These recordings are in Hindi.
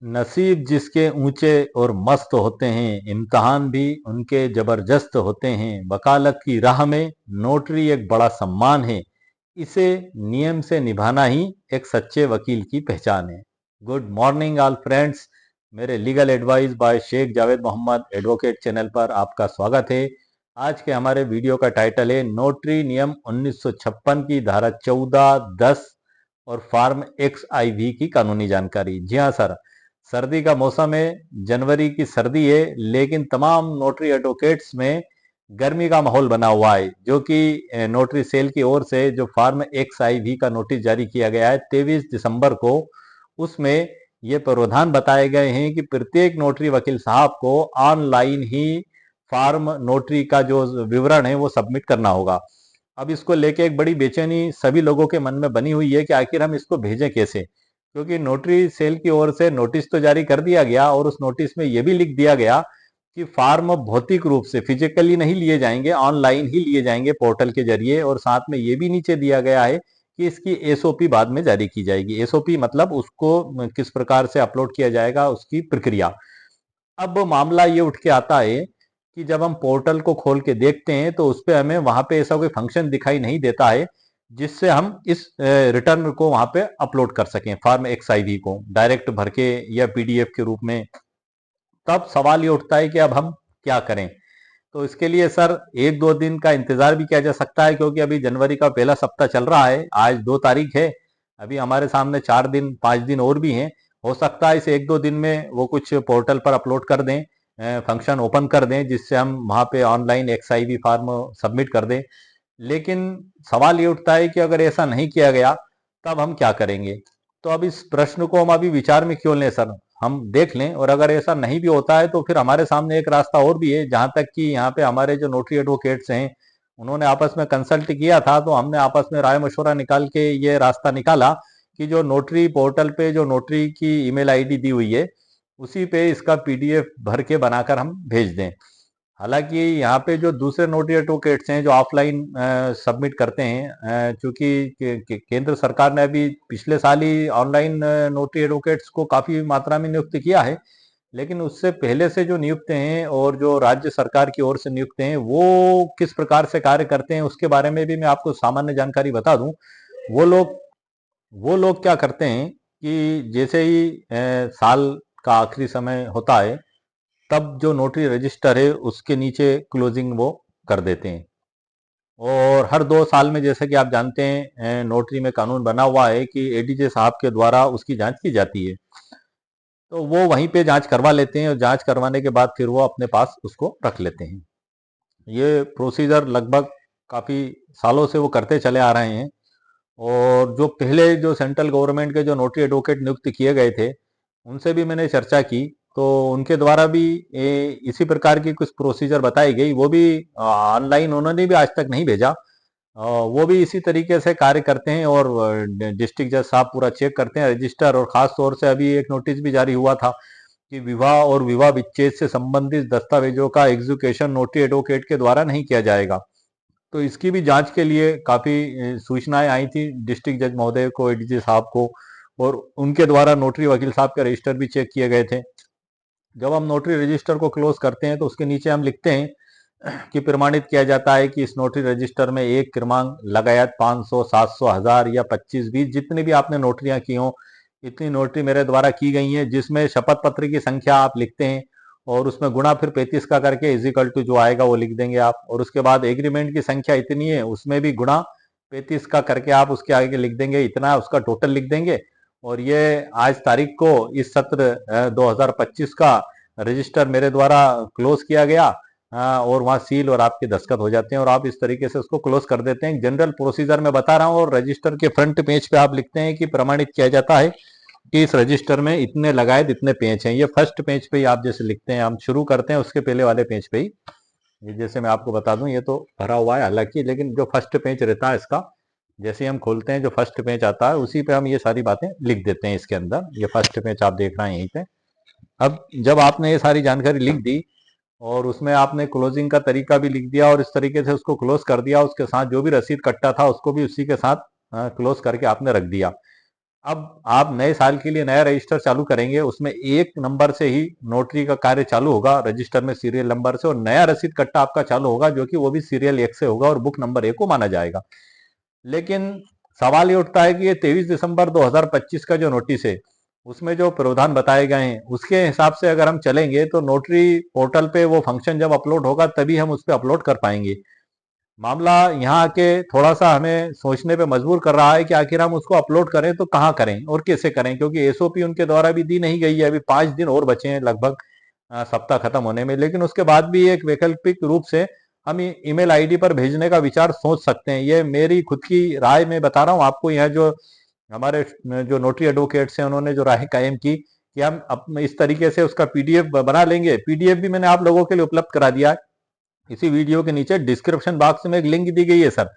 नसीब जिसके ऊंचे और मस्त होते हैं, इम्तिहान भी उनके जबरदस्त होते हैं। वकालत की राह में नोटरी एक बड़ा सम्मान है। इसे नियम से निभाना ही एक सच्चे वकील की पहचान है। Good morning all friends. मेरे legal advice by Sheikh Javed Mohammad advocate channel पर आपका स्वागत है। आज के हमारे वीडियो का टाइटल है नोटरी नियम 1956 की धारा 14, 10 और फॉर्म एक्स आई वी की कानूनी जानकारी। जी हाँ सर, सर्दी का मौसम है, जनवरी की सर्दी है, लेकिन तमाम नोटरी एडवोकेट्स में गर्मी का माहौल बना हुआ है, जो कि नोटरी सेल की ओर से जो फॉर्म एक्स आई वी का नोटिस जारी किया गया है 23 दिसंबर को, उसमें ये प्रावधान बताए गए हैं कि प्रत्येक नोटरी वकील साहब को ऑनलाइन ही फॉर्म नोटरी का जो विवरण है वो सबमिट करना होगा। अब इसको लेके एक बड़ी बेचैनी सभी लोगों के मन में बनी हुई है कि आखिर हम इसको भेजें कैसे, क्योंकि नोटरी सेल की ओर से नोटिस तो जारी कर दिया गया और उस नोटिस में यह भी लिख दिया गया कि फार्म भौतिक रूप से फिजिकली नहीं लिए जाएंगे, ऑनलाइन ही लिए जाएंगे पोर्टल के जरिए। और साथ में ये भी नीचे दिया गया है कि इसकी एसओपी बाद में जारी की जाएगी। एसओपी मतलब उसको किस प्रकार से अपलोड किया जाएगा, उसकी प्रक्रिया। अब मामला ये उठ के आता है कि जब हम पोर्टल को खोल के देखते हैं तो उस पे हमें वहां पे ऐसा कोई फंक्शन दिखाई नहीं देता है जिससे हम इस रिटर्न को वहां पे अपलोड कर सकें, फॉर्म एक्स आई वी को डायरेक्ट भर के या पीडीएफ के रूप में। तब सवाल ये उठता है कि अब हम क्या करें। तो इसके लिए सर एक दो दिन का इंतजार भी किया जा सकता है, क्योंकि अभी जनवरी का पहला सप्ताह चल रहा है, आज 2 तारीख है। अभी हमारे सामने 4 दिन 5 दिन और भी हैं। हो सकता है इस एक दो दिन में वो कुछ पोर्टल पर अपलोड कर दें, फंक्शन ओपन कर दें, जिससे हम वहां पे online X I V form submit कर दें। लेकिन सवाल ये उठता है कि अगर ऐसा नहीं किया गया तब हम क्या करेंगे। तो अब इस प्रश्न को हम अभी विचार में क्यों लें सर, हम देख लें। और अगर ऐसा नहीं भी होता है तो फिर हमारे सामने एक रास्ता और भी है, जहां तक कि यहाँ पे हमारे जो नोटरी एडवोकेट्स हैं उन्होंने आपस में कंसल्ट किया था, तो हमने आपस में राय मशवरा निकाल के ये रास्ता निकाला कि जो नोटरी पोर्टल पे जो नोटरी की ईमेल आईडी दी हुई है उसी पे इसका पीडीएफ भर के बनाकर हम भेज दें। हालांकि यहाँ पे जो दूसरे नोटरी एडवोकेट्स हैं जो ऑफलाइन सबमिट करते हैं, चूंकि केंद्र सरकार ने अभी पिछले साल ही ऑनलाइन नोटरी एडवोकेट्स को काफी मात्रा में नियुक्त किया है, लेकिन उससे पहले से जो नियुक्त हैं और जो राज्य सरकार की ओर से नियुक्त हैं वो किस प्रकार से कार्य करते हैं उसके बारे में भी मैं आपको सामान्य जानकारी बता दूं। वो लोग वो लोग क्या करते हैं कि जैसे ही साल का आखिरी समय होता है तब जो नोटरी रजिस्टर है उसके नीचे क्लोजिंग वो कर देते हैं। और हर 2 साल में जैसे कि आप जानते हैं नोटरी में कानून बना हुआ है कि एडीजे साहब के द्वारा उसकी जांच की जाती है। तो वो वहीं पे जांच करवा लेते हैं और जांच करवाने के बाद फिर वो अपने पास उसको रख लेते हैं। ये प्रोसीजर लगभग काफी सालों से वो करते चले आ रहे हैं। और जो पहले जो सेंट्रल गवर्नमेंट के जो नोटरी एडवोकेट नियुक्त किए गए थे उनसे भी मैंने चर्चा की, तो उनके द्वारा भी इसी प्रकार की कुछ प्रोसीजर बताई गई। वो भी ऑनलाइन उन्होंने भी आज तक नहीं भेजा। वो भी इसी तरीके से कार्य करते हैं और डिस्ट्रिक्ट जज साहब पूरा चेक करते हैं रजिस्टर। और खास तौर से अभी एक नोटिस भी जारी हुआ था कि विवाह और विवाह विच्छेद से संबंधित दस्तावेजों का एग्जीक्यूशन नोटरी एडवोकेट के द्वारा नहीं किया जाएगा। तो इसकी भी जांच के लिए काफी सूचनाएं आई थी डिस्ट्रिक्ट जज महोदय को, एडीजे साहब को, और उनके द्वारा नोटरी वकील साहब के रजिस्टर भी चेक किए गए थे। जब हम नोटरी रजिस्टर को क्लोज करते हैं तो उसके नीचे हम लिखते हैं कि प्रमाणित किया जाता है कि इस नोटरी रजिस्टर में एक क्रमांक लगायत 500, 700, 1000 या 25, 20 जितनी भी आपने नोटरियां की हो, इतनी नोटरी मेरे द्वारा की गई है, जिसमें शपथ पत्र की संख्या आप लिखते हैं और उसमें गुणा फिर 35 का करके इजिकल टू जो आएगा वो लिख देंगे आप। और उसके बाद एग्रीमेंट की संख्या इतनी है, उसमें भी गुणा 35 का करके आप उसके आगे लिख देंगे, इतना उसका टोटल लिख देंगे। और ये आज तारीख को इस सत्र 2025 का रजिस्टर मेरे द्वारा क्लोज किया गया। और वहाँ सील और आपके दस्तखत हो जाते हैं और आप इस तरीके से उसको क्लोज कर देते हैं। जनरल प्रोसीजर में बता रहा हूँ। और रजिस्टर के फ्रंट पेज पे आप लिखते हैं कि प्रमाणित किया जाता है कि इस रजिस्टर में इतने लगाए इतने पेज हैं। ये फर्स्ट पेज पे ही आप जैसे लिखते हैं, हम शुरू करते हैं उसके पहले वाले पेज पे ही। ये जैसे मैं आपको बता दूं, ये तो भरा हुआ है हालांकि, लेकिन जो फर्स्ट पेज रहता है इसका, जैसे ही हम खोलते हैं जो फर्स्ट पेज आता है उसी पे हम ये सारी बातें लिख देते हैं इसके अंदर। ये फर्स्ट पेज आप देख रहे हैं यहीं पे। अब जब आपने ये सारी जानकारी लिख दी और उसमें आपने क्लोजिंग का तरीका भी लिख दिया और इस तरीके से उसको क्लोज कर दिया, उसके साथ जो भी रसीद कट्टा था उसको भी उसी के साथ क्लोज करके आपने रख दिया। अब आप नए साल के लिए नया रजिस्टर चालू करेंगे, उसमें 1 नंबर से ही नोटरी का कार्य चालू होगा, रजिस्टर में सीरियल नंबर से, और नया रसीद कट्टा आपका चालू होगा जो कि वो भी सीरियल 1 से होगा और बुक नंबर 1 को माना जाएगा। लेकिन सवाल ये उठता है कि ये 23 दिसंबर 2025 का जो नोटिस है, उसमें जो प्रावधान बताए गए हैं उसके हिसाब से अगर हम चलेंगे तो नोटरी पोर्टल पे वो फंक्शन जब अपलोड होगा तभी हम उस पर अपलोड कर पाएंगे। मामला यहाँ आके थोड़ा सा हमें सोचने पे मजबूर कर रहा है कि आखिर हम उसको अपलोड करें तो कहाँ करें और कैसे करें, क्योंकि एसओपी उनके द्वारा भी दी नहीं गई है। अभी 5 दिन और बचे हैं लगभग सप्ताह खत्म होने में, लेकिन उसके बाद भी एक वैकल्पिक रूप से हम ईमेल आईडी पर भेजने का विचार सोच सकते हैं। ये मेरी खुद की राय में बता रहा हूँ आपको। यह जो हमारे जो नोटरी एडवोकेट्स हैं उन्होंने जो राय कायम की कि हम इस तरीके से उसका पीडीएफ बना लेंगे। पीडीएफ भी मैंने आप लोगों के लिए उपलब्ध करा दिया है। इसी वीडियो के नीचे डिस्क्रिप्शन बॉक्स में एक लिंक दी गई है सर,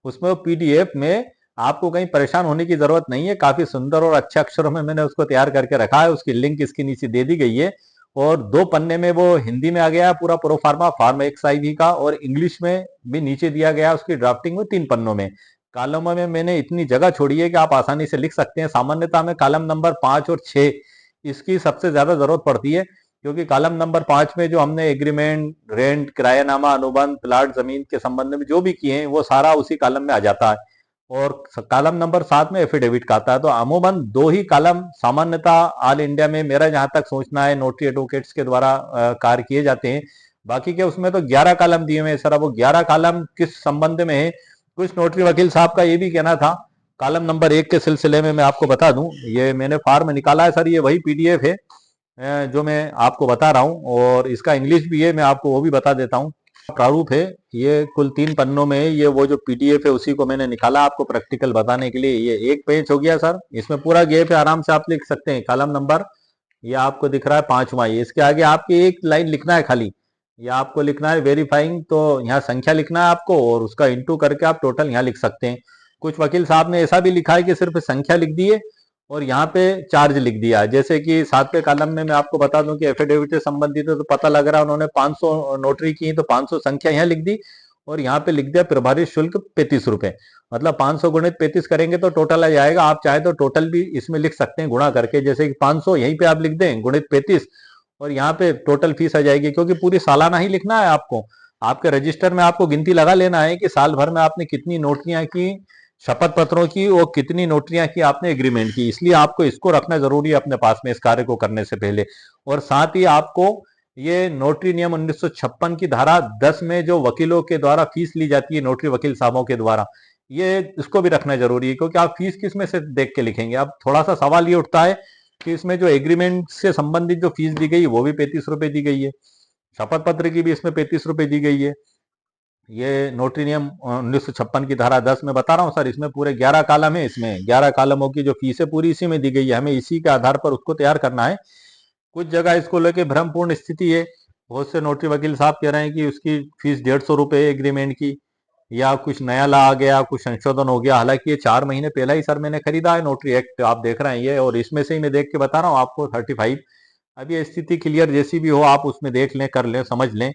उसमें पीडीएफ में आपको कहीं परेशान होने की जरूरत नहीं है। काफी सुंदर और अच्छे अक्षरों में मैंने उसको तैयार करके रखा है, उसकी लिंक इसके नीचे दे दी गई है। और 2 पन्ने में वो हिंदी में आ गया है पूरा प्रोफार्मा फॉर्म XIV का, और इंग्लिश में भी नीचे दिया गया है उसकी ड्राफ्टिंग में 3 पन्नों में। कॉलमों में मैंने इतनी जगह छोड़ी है कि आप आसानी से लिख सकते हैं। सामान्यतः में कॉलम नंबर 5 और 6 इसकी सबसे ज्यादा जरूरत पड़ती है, क्योंकि कॉलम नंबर 5 में जो हमने एग्रीमेंट, रेंट, किरायानामा, अनुबंध, प्लाट जमीन के संबंध में जो भी किए हैं वो सारा उसी कॉलम में आ जाता है। और कॉलम नंबर 7 में एफिडेविट का आता है। तो अमूमन 2 ही कॉलम सामान्यतः ऑल इंडिया में, मेरा जहां तक सोचना है, नोटरी एडवोकेट्स के द्वारा कार्य किए जाते हैं। बाकी के उसमें तो 11 कॉलम दिए हुए हैं सर। अब वो 11 कॉलम किस संबंध में है, कुछ नोटरी वकील साहब का ये भी कहना था। कॉलम नंबर 1 के सिलसिले में मैं आपको बता दूं, ये मैंने फॉर्म निकाला है सर, ये वही पीडीएफ है जो मैं आपको बता रहा हूं, और इसका इंग्लिश भी है, मैं आपको वो भी बता देता हूं। प्रारूप है, ये कुल 3 पन्नों में है। ये वो जो पीडीएफ है उसी को मैंने निकाला आपको प्रैक्टिकल बताने के लिए। ये 1 पेज हो गया सर, इसमें पूरा गैप है, आराम से आप लिख सकते हैं। कॉलम नंबर ये आपको दिख रहा है 5वां, इसके आगे आपकी एक लाइन लिखना है खाली। ये आपको लिखना है वेरीफाइंग, तो यहाँ संख्या लिखना है आपको और उसका इंटू करके आप टोटल यहाँ लिख सकते हैं। कुछ वकील साहब ने ऐसा भी लिखा है कि सिर्फ संख्या लिख दी है और यहाँ पे चार्ज लिख दिया। जैसे कि 7वें कॉलम में मैं आपको बता दूं कि एफिडेविट से संबंधित है, तो पता लग रहा है उन्होंने 500 नोटरी की, तो 500 संख्या यहाँ लिख दी और यहाँ पे लिख दिया प्रभारी शुल्क 35 रुपए। मतलब 500 गुणित 35 करेंगे तो टोटल आ जाएगा। आप चाहे तो टोटल भी इसमें लिख सकते हैं गुणा करके, जैसे कि 500 यहीं पे आप लिख दें गुणित 35 और यहाँ पे टोटल फीस आ जाएगी। क्योंकि पूरी सालाना ही लिखना है आपको, आपके रजिस्टर में आपको गिनती लगा लेना है कि साल भर में आपने कितनी नोटरियां की, शपथ पत्रों की, और कितनी नोटरियां की आपने एग्रीमेंट की। इसलिए आपको इसको रखना जरूरी है अपने पास में इस कार्य को करने से पहले। और साथ ही आपको ये नोटरी नियम 1956 की धारा 10 में जो वकीलों के द्वारा फीस ली जाती है नोटरी वकील साहबों के द्वारा, ये इसको भी रखना जरूरी है। क्योंकि आप फीस किस में से देख के लिखेंगे। अब थोड़ा सा सवाल ये उठता है कि इसमें जो एग्रीमेंट से संबंधित जो फीस दी गई वो भी 35 रुपए दी गई है, शपथ पत्र की भी इसमें 35 रुपए दी गई है। ये नोटरी नियम 1956 की धारा 10 में बता रहा हूँ सर, इसमें पूरे 11 कॉलम है। इसमें 11 कॉलमों की जो फीस है पूरी इसी में दी गई है। हमें इसी के आधार पर उसको तैयार करना है। कुछ जगह इसको लेके भ्रमपूर्ण स्थिति है। बहुत से नोटरी वकील साहब कह रहे हैं कि उसकी फीस 150 रुपए एग्रीमेंट की, या कुछ नया ला आ गया, कुछ संशोधन हो गया। हालांकि ये 4 महीने पहला ही सर मैंने खरीदा है नोटरी एक्ट, आप देख रहे हैं ये, और इसमें से ही मैं देख के बता रहा हूँ आपको 35। अब ये स्थिति क्लियर जैसी भी हो आप उसमें देख लें, कर लें, समझ लें।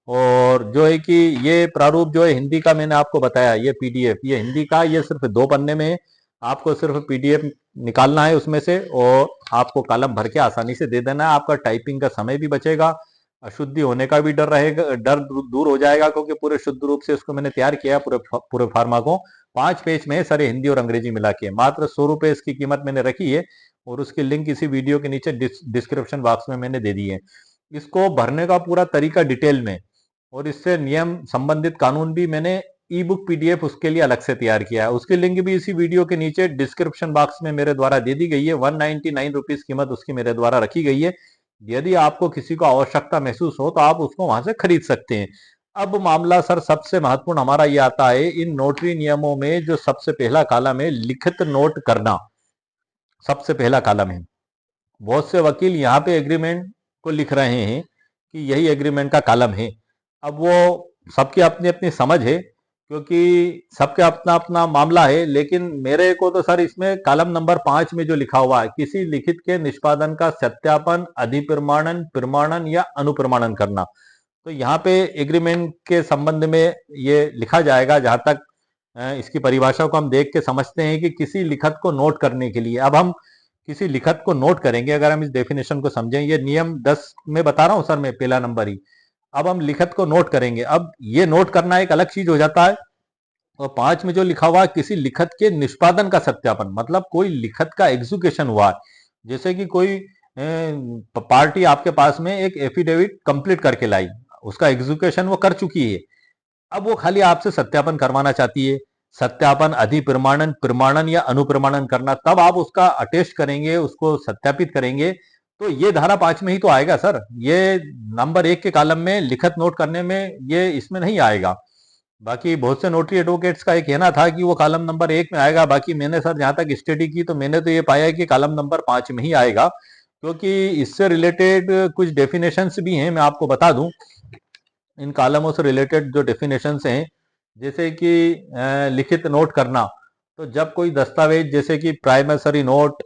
और जो है कि ये प्रारूप जो है हिंदी का मैंने आपको बताया, ये पीडीएफ ये हिंदी का, ये सिर्फ 2 पन्ने में है। आपको सिर्फ पीडीएफ निकालना है उसमें से और आपको कॉलम भर के आसानी से दे देना है। आपका टाइपिंग का समय भी बचेगा, अशुद्धि होने का भी डर रहेगा, डर दूर हो जाएगा, क्योंकि पूरे शुद्ध रूप से उसको मैंने तैयार किया पूरे पूरे फार्मा को। 5 पेज में सारे हिंदी और अंग्रेजी मिला के मात्र 100 रुपए इसकी कीमत मैंने रखी है, और उसकी लिंक इसी वीडियो के नीचे डिस्क्रिप्शन बॉक्स में मैंने दे दी है। इसको भरने का पूरा तरीका डिटेल में और इससे नियम संबंधित कानून भी मैंने ई बुक पीडीएफ उसके लिए अलग से तैयार किया है। उसकी लिंक भी इसी वीडियो के नीचे डिस्क्रिप्शन बॉक्स में मेरे द्वारा दे दी गई है। 199 रुपीज कीमत उसकी मेरे द्वारा रखी गई है। यदि आपको किसी को आवश्यकता महसूस हो तो आप उसको वहां से खरीद सकते हैं। अब मामला सर सबसे महत्वपूर्ण हमारा ये आता है, इन नोटरी नियमों में जो सबसे पहला कॉलम है लिखित नोट करना, सबसे पहला कॉलम है। बहुत से वकील यहाँ पे एग्रीमेंट को लिख रहे हैं कि यही एग्रीमेंट का कॉलम है। अब वो सबकी अपनी अपनी समझ है, क्योंकि सबके अपना अपना मामला है। लेकिन मेरे को तो सर इसमें कॉलम नंबर 5 में जो लिखा हुआ है, किसी लिखित के निष्पादन का सत्यापन, अधिप्रमाणन, प्रमाणन या अनुप्रमाणन करना, तो यहाँ पे एग्रीमेंट के संबंध में ये लिखा जाएगा। जहां तक इसकी परिभाषा को हम देख के समझते हैं कि किसी लिखत को नोट करने के लिए, अब हम किसी लिखत को नोट करेंगे, अगर हम इस डेफिनेशन को समझें, ये नियम 10 में बता रहा हूं सर मैं, पहला नंबर ही। अब हम लिखत को नोट करेंगे, अब ये नोट करना एक अलग चीज हो जाता है। और 5 में जो लिखा हुआ है, किसी लिखत के निष्पादन का सत्यापन, मतलब कोई लिखत का एग्जीक्यूशन हुआ है, जैसे कि कोई पार्टी आपके पास में एक एफिडेविट कंप्लीट करके लाई, उसका एग्जीक्यूशन वो कर चुकी है, अब वो खाली आपसे सत्यापन करवाना चाहती है। सत्यापन, अधिप्रमाणन, प्रमाणन या अनुप्रमाणन करना, तब आप उसका अटेस्ट करेंगे, उसको सत्यापित करेंगे, तो ये धारा 5 में ही तो आएगा सर। ये नंबर 1 के कॉलम में लिखत नोट करने में ये इसमें नहीं आएगा। बाकी बहुत से नोटरी एडवोकेट्स का ये कहना था कि वो कॉलम नंबर 1 में आएगा, बाकी मैंने सर जहां तक स्टडी की तो मैंने तो ये पाया कि कॉलम नंबर 5 में ही आएगा, क्योंकि इससे रिलेटेड कुछ डेफिनेशंस भी हैं, मैं आपको बता दूं। इन कॉलमों से रिलेटेड जो डेफिनेशंस हैं, जैसे कि लिखित नोट करना, तो जब कोई दस्तावेज जैसे कि प्राइमरी नोट,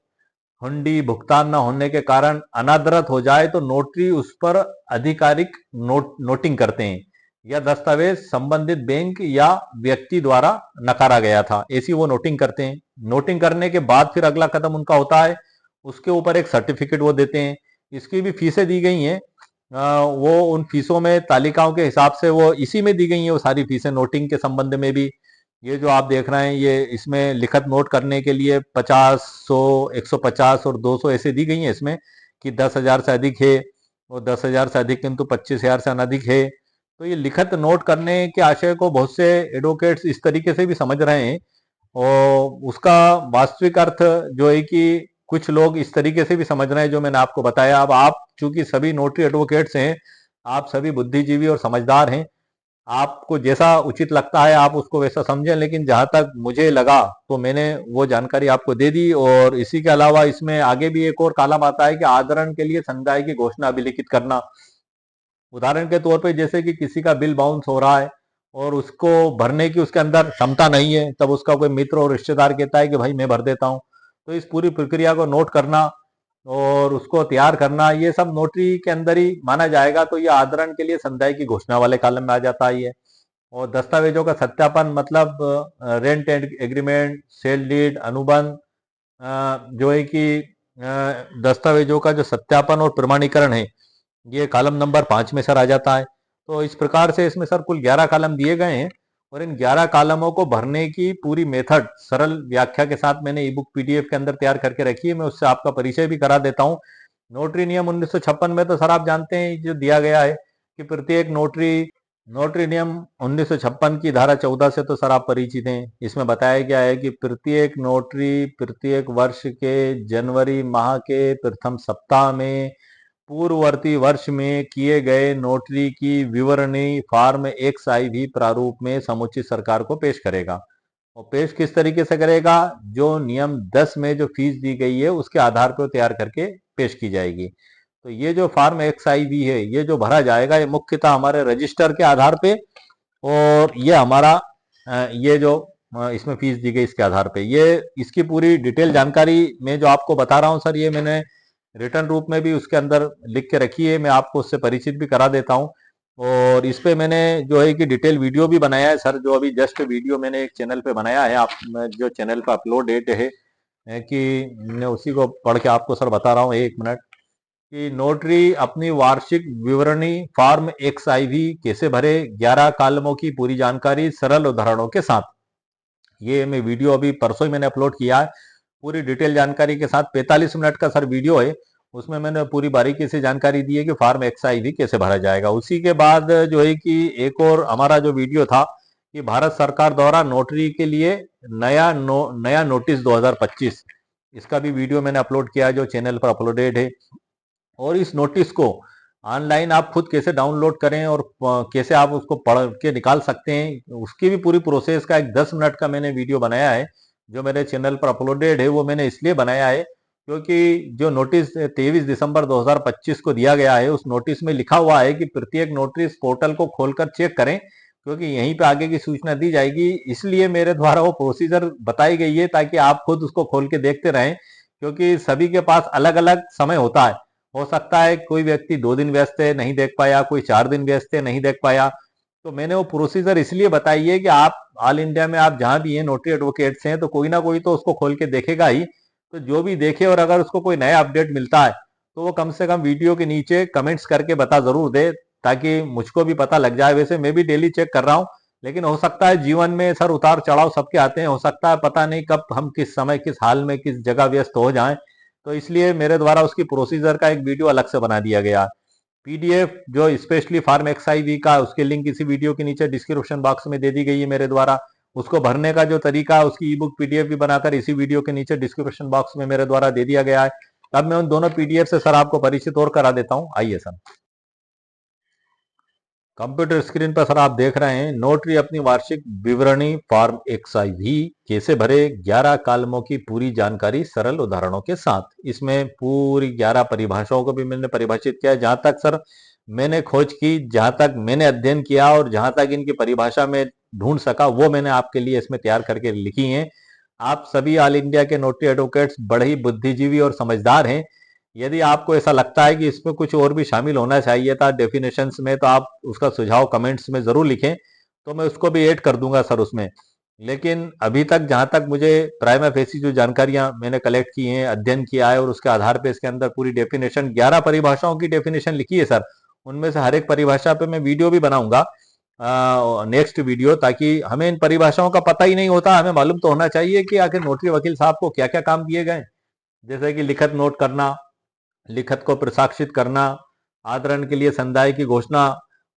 हुंडी भुगतान न होने के कारण अनादरत हो जाए, तो नोटरी उस पर आधिकारिक नोटिंग करते हैं, या दस्तावेज संबंधित बैंक या व्यक्ति द्वारा नकारा गया था, ऐसी वो नोटिंग करते हैं। नोटिंग करने के बाद फिर अगला कदम उनका होता है, उसके ऊपर एक सर्टिफिकेट वो देते हैं। इसकी भी फीसें दी गई हैं, वो उन फीसों में तालिकाओं के हिसाब से वो इसी में दी गई हैं वो सारी फीसें, नोटिंग के संबंध में भी। ये जो आप देख रहे हैं, ये इसमें लिखत नोट करने के लिए 50, 100, 150 और 200 ऐसे दी गई हैं इसमें, कि 10,000 से अधिक है, और 10,000 से अधिक किंतु 25,000 से अनधिक है। तो ये लिखत नोट करने के आशय को बहुत से एडवोकेट्स इस तरीके से भी समझ रहे हैं, और उसका वास्तविक अर्थ जो है कि कुछ लोग इस तरीके से भी समझ रहे हैं जो मैंने आपको बताया। अब आप चूंकि सभी नोटरी एडवोकेट्स हैं, आप सभी बुद्धिजीवी और समझदार हैं, आपको जैसा उचित लगता है आप उसको वैसा समझें, लेकिन जहां तक मुझे लगा तो मैंने वो जानकारी आपको दे दी। और इसी के अलावा इसमें आगे भी एक और कॉलम आता है कि आदरण के लिए समुदाय की घोषणा अभिलिखित करना। उदाहरण के तौर पे जैसे कि किसी का बिल बाउंस हो रहा है और उसको भरने की उसके अंदर क्षमता नहीं है, तब उसका कोई मित्र और रिश्तेदार कहता है कि भाई मैं भर देता हूँ, तो इस पूरी प्रक्रिया को नोट करना और उसको तैयार करना, ये सब नोटरी के अंदर ही माना जाएगा। तो ये आदरण के लिए संदाय की घोषणा वाले कॉलम में आ जाता है ये। और दस्तावेजों का सत्यापन, मतलब रेंट एग्रीमेंट, सेल डीड, अनुबंध, जो है कि दस्तावेजों का जो सत्यापन और प्रमाणीकरण है, ये कॉलम नंबर 5 में सर आ जाता है। तो इस प्रकार से इसमें सर कुल 11 कॉलम दिए गए हैं, और इन 11 कॉलमों को भरने की पूरी मेथड सरल व्याख्या के साथ मैंने ई बुक पीडीएफ के अंदर तैयार करके रखी है, मैं उससे आपका परिचय भी करा देता हूँ। नोटरी नियम 1956 में तो सर आप जानते हैं जो दिया गया है कि प्रत्येक नोटरी नियम 1956 की धारा 14 से तो सर आप परिचित हैं। इसमें बताया गया है कि प्रत्येक नोटरी प्रत्येक वर्ष के जनवरी माह के प्रथम सप्ताह में पूर्ववर्ती वर्ष में किए गए नोटरी की विवरणी फॉर्म XIV भी प्रारूप में समुचित सरकार को पेश करेगा। और पेश किस तरीके से करेगा? जो नियम 10 में जो फीस दी गई है उसके आधार पर तैयार करके पेश की जाएगी। तो ये जो फॉर्म XIV है, ये जो भरा जाएगा, ये मुख्यतः हमारे रजिस्टर के आधार पे, और ये हमारा ये जो इसमें फीस दी गई इसके आधार पे, ये इसकी पूरी डिटेल जानकारी मैं जो आपको बता रहा हूँ सर, ये मैंने रिटर्न रूप में भी उसके अंदर लिख के रखी है, मैं आपको उससे परिचित भी करा देता हूँ। और इस पे मैंने जो है कि डिटेल वीडियो भी बनाया है सर, जो अभी जस्ट वीडियो मैंने एक चैनल पे बनाया है, आप जो चैनल पे अपलोड है कि मैं उसी को पढ़ के आपको सर बता रहा हूँ, 1 मिनट, कि नोटरी अपनी वार्षिक विवरणी फॉर्म XIV कैसे भरे, 11 कॉलमों की पूरी जानकारी सरल उदाहरणों के साथ। ये मैं वीडियो अभी परसों ही मैंने अपलोड किया है, पूरी डिटेल जानकारी के साथ, 45 मिनट का सर वीडियो है, उसमें मैंने पूरी बारीकी से जानकारी दी है कि फॉर्म XIV कैसे भरा जाएगा। उसी के बाद जो है कि एक और हमारा जो वीडियो था कि भारत सरकार द्वारा नोटरी के लिए नया नोटिस 2025, इसका भी वीडियो मैंने अपलोड किया है जो चैनल पर अपलोडेड है। और इस नोटिस को ऑनलाइन आप खुद कैसे डाउनलोड करें और कैसे आप उसको पढ़ के निकाल सकते हैं, उसकी भी पूरी प्रोसेस का एक 10 मिनट का मैंने वीडियो बनाया है जो मेरे चैनल पर अपलोडेड है। वो मैंने इसलिए बनाया है क्योंकि जो नोटिस 23 दिसंबर 2025 को दिया गया है, उस नोटिस में लिखा हुआ है कि प्रत्येक नोटिस पोर्टल को खोलकर चेक करें, क्योंकि यहीं पे आगे की सूचना दी जाएगी। इसलिए मेरे द्वारा वो प्रोसीजर बताई गई है ताकि आप खुद उसको खोल के देखते रहें, क्योंकि सभी के पास अलग अलग समय होता है। हो सकता है कोई व्यक्ति 2 दिन व्यस्त है नहीं देख पाया, कोई 4 दिन व्यस्त है नहीं देख पाया, तो मैंने वो प्रोसीजर इसलिए बताई है कि आप ऑल इंडिया में आप जहां भी हैं नोटरी एडवोकेट्स हैं तो कोई ना कोई तो उसको खोल के देखेगा ही। तो जो भी देखे और अगर उसको कोई नया अपडेट मिलता है तो वो कम से कम वीडियो के नीचे कमेंट्स करके बता जरूर दे, ताकि मुझको भी पता लग जाए। वैसे मैं भी डेली चेक कर रहा हूँ, लेकिन हो सकता है जीवन में सर उतार चढ़ाव सबके आते हैं, हो सकता है पता नहीं कब हम किस समय किस हाल में किस जगह व्यस्त हो जाएं। तो इसलिए मेरे द्वारा उसकी प्रोसीजर का एक वीडियो अलग से बना दिया गया। पीडीएफ जो स्पेशली फार्म एक्सआईवी का, उसके लिंक इसी वीडियो के नीचे डिस्क्रिप्शन बॉक्स में दे दी गई है मेरे द्वारा। उसको भरने का जो तरीका है उसकी ई बुक पीडीएफ भी बनाकर इसी वीडियो के नीचे डिस्क्रिप्शन बॉक्स में मेरे द्वारा दे दिया गया है। अब मैं उन दोनों पीडीएफ से सर आपको परिचित और करा देता हूं, आइए सर। कंप्यूटर स्क्रीन पर सर आप देख रहे हैं नोटरी अपनी वार्षिक विवरणी फॉर्म एक्सआईवी कैसे भरे, 11 कालमों की पूरी जानकारी सरल उदाहरणों के साथ। इसमें पूरी 11 परिभाषाओं को भी मैंने परिभाषित किया है। जहां तक सर मैंने खोज की, जहां तक मैंने अध्ययन किया और जहां तक इनकी परिभाषा में ढूंढ सका वो मैंने आपके लिए इसमें तैयार करके लिखी है। आप सभी ऑल इंडिया के नोटरी एडवोकेट्स बड़े ही बुद्धिजीवी और समझदार हैं। यदि आपको ऐसा लगता है कि इसमें कुछ और भी शामिल होना चाहिए था डेफिनेशंस में, तो आप उसका सुझाव कमेंट्स में जरूर लिखें, तो मैं उसको भी ऐड कर दूंगा सर उसमें। लेकिन अभी तक जहां तक मुझे प्राइमा फेसी जो जानकारियां मैंने कलेक्ट की हैं, अध्ययन किया है और उसके आधार पे इसके अंदर पूरी डेफिनेशन 11 परिभाषाओं की डेफिनेशन लिखी है सर। उनमें से हर एक परिभाषा पे मैं वीडियो भी बनाऊंगा नेक्स्ट वीडियो, ताकि हमें इन परिभाषाओं का पता ही नहीं होता, हमें मालूम तो होना चाहिए कि आखिर नोटरी वकील साहब को क्या क्या काम दिए गए। जैसे कि लिखत नोट करना, लिखत को प्रसाक्षित करना, आदरण के लिए संदाय की घोषणा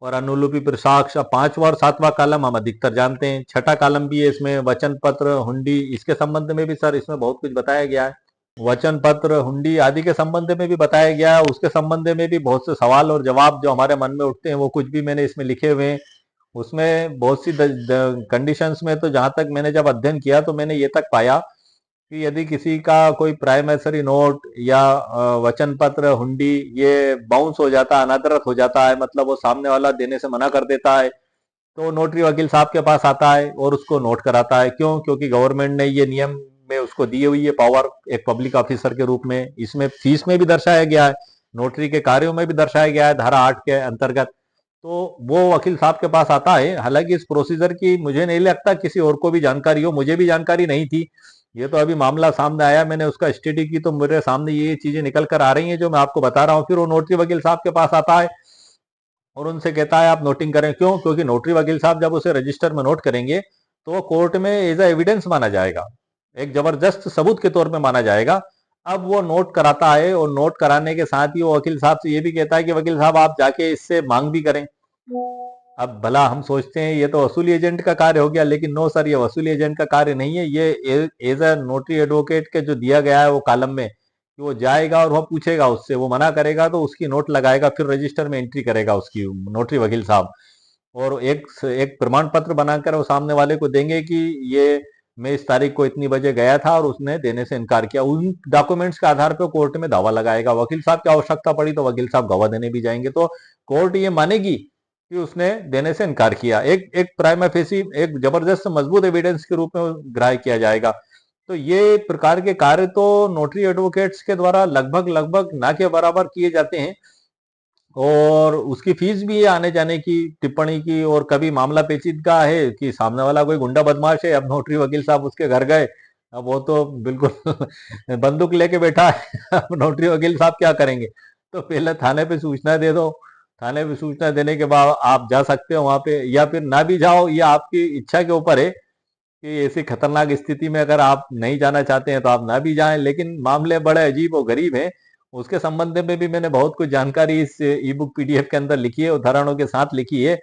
और अनुलिपि प्रसाक्ष। अब 5वां और 7वां कॉलम हम अधिकतर जानते हैं। छठा कॉलम भी है इसमें, वचन पत्र, हुंडी, इसके संबंध में भी सर इसमें बहुत कुछ बताया गया है। वचन पत्र, हुंडी आदि के संबंध में भी बताया गया है। उसके संबंध में भी बहुत से सवाल और जवाब जो हमारे मन में उठते हैं वो कुछ भी मैंने इसमें लिखे हुए हैं। उसमें बहुत सी कंडीशंस में तो जहां तक मैंने जब अध्ययन किया तो मैंने ये तक पाया कि यदि किसी का कोई प्राइमरी नोट या वचन पत्र, हुंडी ये बाउंस हो जाता है, अनादरत हो जाता है, मतलब वो सामने वाला देने से मना कर देता है, तो नोटरी वकील साहब के पास आता है और उसको नोट कराता है। क्यों? क्योंकि गवर्नमेंट ने ये नियम में उसको दी हुई है पावर एक पब्लिक ऑफिसर के रूप में। इसमें फीस में भी दर्शाया गया है, नोटरी के कार्यों में भी दर्शाया गया है धारा 8 के अंतर्गत। तो वो वकील साहब के पास आता है। हालांकि इस प्रोसीजर की मुझे नहीं लगता किसी और को भी जानकारी हो, मुझे भी जानकारी नहीं थी। ये तो अभी मामला सामने आया, मैंने उसका स्टडी की तो मेरे सामने ये चीजें निकल कर आ रही हैं जो मैं आपको बता रहा हूँ। फिर वो नोटरी वकील साहब के पास आता है और उनसे कहता है आप नोटिंग करें। क्यों? क्योंकि नोटरी वकील साहब जब उसे रजिस्टर में नोट करेंगे तो वो कोर्ट में एज ए एविडेंस माना जाएगा, एक जबरदस्त सबूत के तौर पे माना जाएगा। अब वो नोट कराता है और नोट कराने के साथ ही वो वकील साहब से ये भी कहता है कि वकील साहब आप जाके इससे मांग भी करें। अब भला हम सोचते हैं ये तो वसूली एजेंट का कार्य हो गया, लेकिन नो सर, ये वसूली एजेंट का कार्य नहीं है। ये एज अ नोटरी एडवोकेट के जो दिया गया है वो कॉलम में कि वो जाएगा और वह पूछेगा उससे, वो मना करेगा तो उसकी नोट लगाएगा, फिर रजिस्टर में एंट्री करेगा उसकी नोटरी वकील साहब। और एक प्रमाण पत्र बनाकर वो सामने वाले को देंगे कि ये मैं इस तारीख को इतनी बजे गया था और उसने देने से इनकार किया। उन डॉक्यूमेंट्स के आधार पर कोर्ट में दावा लगाएगा। वकील साहब की आवश्यकता पड़ी तो वकील साहब गवाह देने भी जाएंगे, तो कोर्ट ये मानेगी कि उसने देने से इनकार किया। एक एक प्राइमा फेसी एक जबरदस्त मजबूत एविडेंस के रूप में ग्राह्य किया जाएगा। तो ये प्रकार के कार्य तो नोटरी एडवोकेट्स के द्वारा लगभग लगभग ना के बराबर किए जाते हैं, और उसकी फीस भी है आने जाने की, टिप्पणी की। और कभी मामला पेचीदगा है कि सामने वाला कोई गुंडा बदमाश है, अब नोटरी वकील साहब उसके घर गए, अब वो तो बिल्कुल बंदूक लेके बैठा है अब नोटरी वकील साहब क्या करेंगे? तो पहले थाने पे सूचना दे दो, थाने पे सूचना देने के बाद आप जा सकते हो वहां पे, या फिर ना भी जाओ, ये आपकी इच्छा के ऊपर है कि ऐसी खतरनाक स्थिति में अगर आप नहीं जाना चाहते हैं तो आप ना भी जाएं। लेकिन मामले बड़े अजीब और गरीब हैं। उसके संबंध में भी मैंने बहुत कुछ जानकारी इस ई बुक पीडीएफ के अंदर लिखी है, उदाहरणों के साथ लिखी है।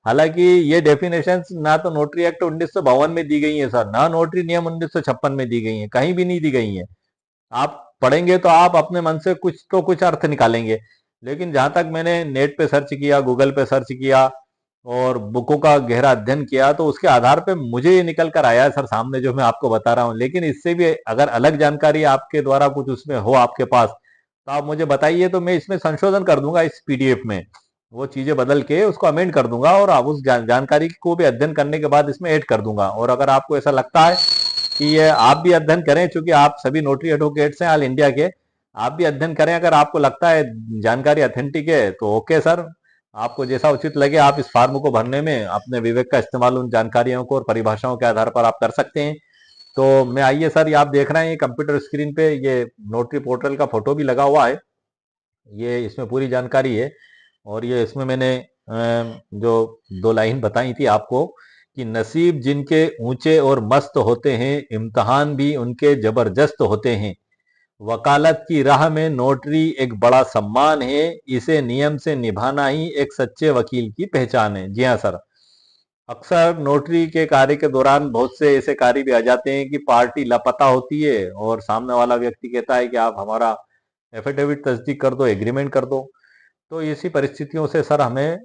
हालांकि ये डेफिनेशंस ना तो नोटरी एक्ट 1952 में दी गई है सर, ना नोटरी नियम 1956 में दी गई है, कहीं भी नहीं दी गई है। आप पढ़ेंगे तो आप अपने मन से कुछ तो कुछ अर्थ निकालेंगे। लेकिन जहां तक मैंने नेट पे सर्च किया, गूगल पे सर्च किया और बुकों का गहरा अध्ययन किया, तो उसके आधार पे मुझे ये निकल कर आया है सर सामने जो मैं आपको बता रहा हूँ। लेकिन इससे भी अगर अलग जानकारी आपके द्वारा कुछ उसमें हो आपके पास तो आप मुझे बताइए, तो मैं इसमें संशोधन कर दूंगा इस पीडीएफ में, वो चीजें बदल के उसको अमेंड कर दूंगा और आप उस जानकारी को भी अध्ययन करने के बाद इसमें ऐड कर दूंगा। और अगर आपको ऐसा लगता है कि ये आप भी अध्ययन करें, चूंकि आप सभी नोटरी एडवोकेट्स हैं ऑल इंडिया के, आप भी अध्ययन करें, अगर आपको लगता है जानकारी ऑथेंटिक है तो ओके सर, आपको जैसा उचित लगे आप इस फॉर्म को भरने में अपने विवेक का इस्तेमाल उन जानकारियों को और परिभाषाओं के आधार पर आप कर सकते हैं। तो मैं आइए सर, ये आप देख रहे हैं ये कंप्यूटर स्क्रीन पे ये नोटरी पोर्टल का फोटो भी लगा हुआ है। ये इसमें पूरी जानकारी है और ये इसमें मैंने जो 2 लाइन बताई थी आपको कि नसीब जिनके ऊंचे और मस्त होते हैं, इम्तिहान भी उनके जबरदस्त होते हैं। वकालत की राह में नोटरी एक बड़ा सम्मान है, इसे नियम से निभाना ही एक सच्चे वकील की पहचान है। जी हाँ सर, अक्सर नोटरी के कार्य के दौरान बहुत से ऐसे कार्य भी आ जाते हैं कि पार्टी लापता होती है और सामने वाला व्यक्ति कहता है कि आप हमारा एफिडेविट तस्दीक कर दो, एग्रीमेंट कर दो। तो ऐसी परिस्थितियों से सर हमें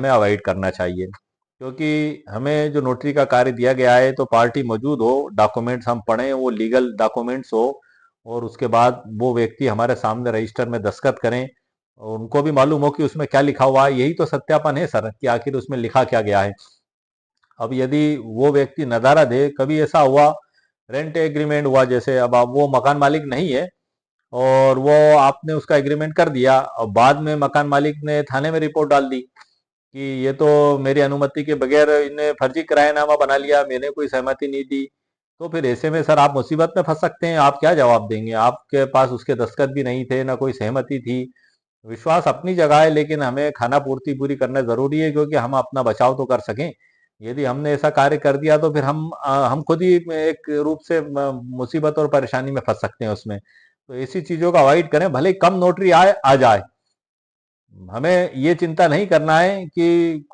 अवॉइड करना चाहिए, क्योंकि हमें जो नोटरी का कार्य दिया गया है तो पार्टी मौजूद हो, डॉक्यूमेंट्स हम पढ़ें, वो लीगल डॉक्यूमेंट्स हो और उसके बाद वो व्यक्ति हमारे सामने रजिस्टर में दस्तखत करें और उनको भी मालूम हो कि उसमें क्या लिखा हुआ है। यही तो सत्यापन है सर कि आखिर उसमें लिखा क्या गया है। अब यदि वो व्यक्ति नदारा दे, कभी ऐसा हुआ रेंट एग्रीमेंट हुआ, जैसे अब आप वो मकान मालिक नहीं है और वो आपने उसका एग्रीमेंट कर दिया और बाद में मकान मालिक ने थाने में रिपोर्ट डाल दी कि ये तो मेरी अनुमति के बगैर इन्हें फर्जी किरायानामा बना लिया, मैंने कोई सहमति नहीं दी। तो फिर ऐसे में सर आप मुसीबत में फंस सकते हैं। आप क्या जवाब देंगे? आपके पास उसके दस्तखत भी नहीं थे, ना कोई सहमति थी। विश्वास अपनी जगह है, लेकिन हमें खाना पूर्ति पूरी करना जरूरी है, क्योंकि हम अपना बचाव तो कर सकें। यदि हमने ऐसा कार्य कर दिया तो फिर हम खुद ही एक रूप से मुसीबत और परेशानी में फंस सकते हैं उसमें। तो ऐसी चीजों का अवॉइड करें, भले ही कम नोटरी आए आ जाए। हमें ये चिंता नहीं करना है कि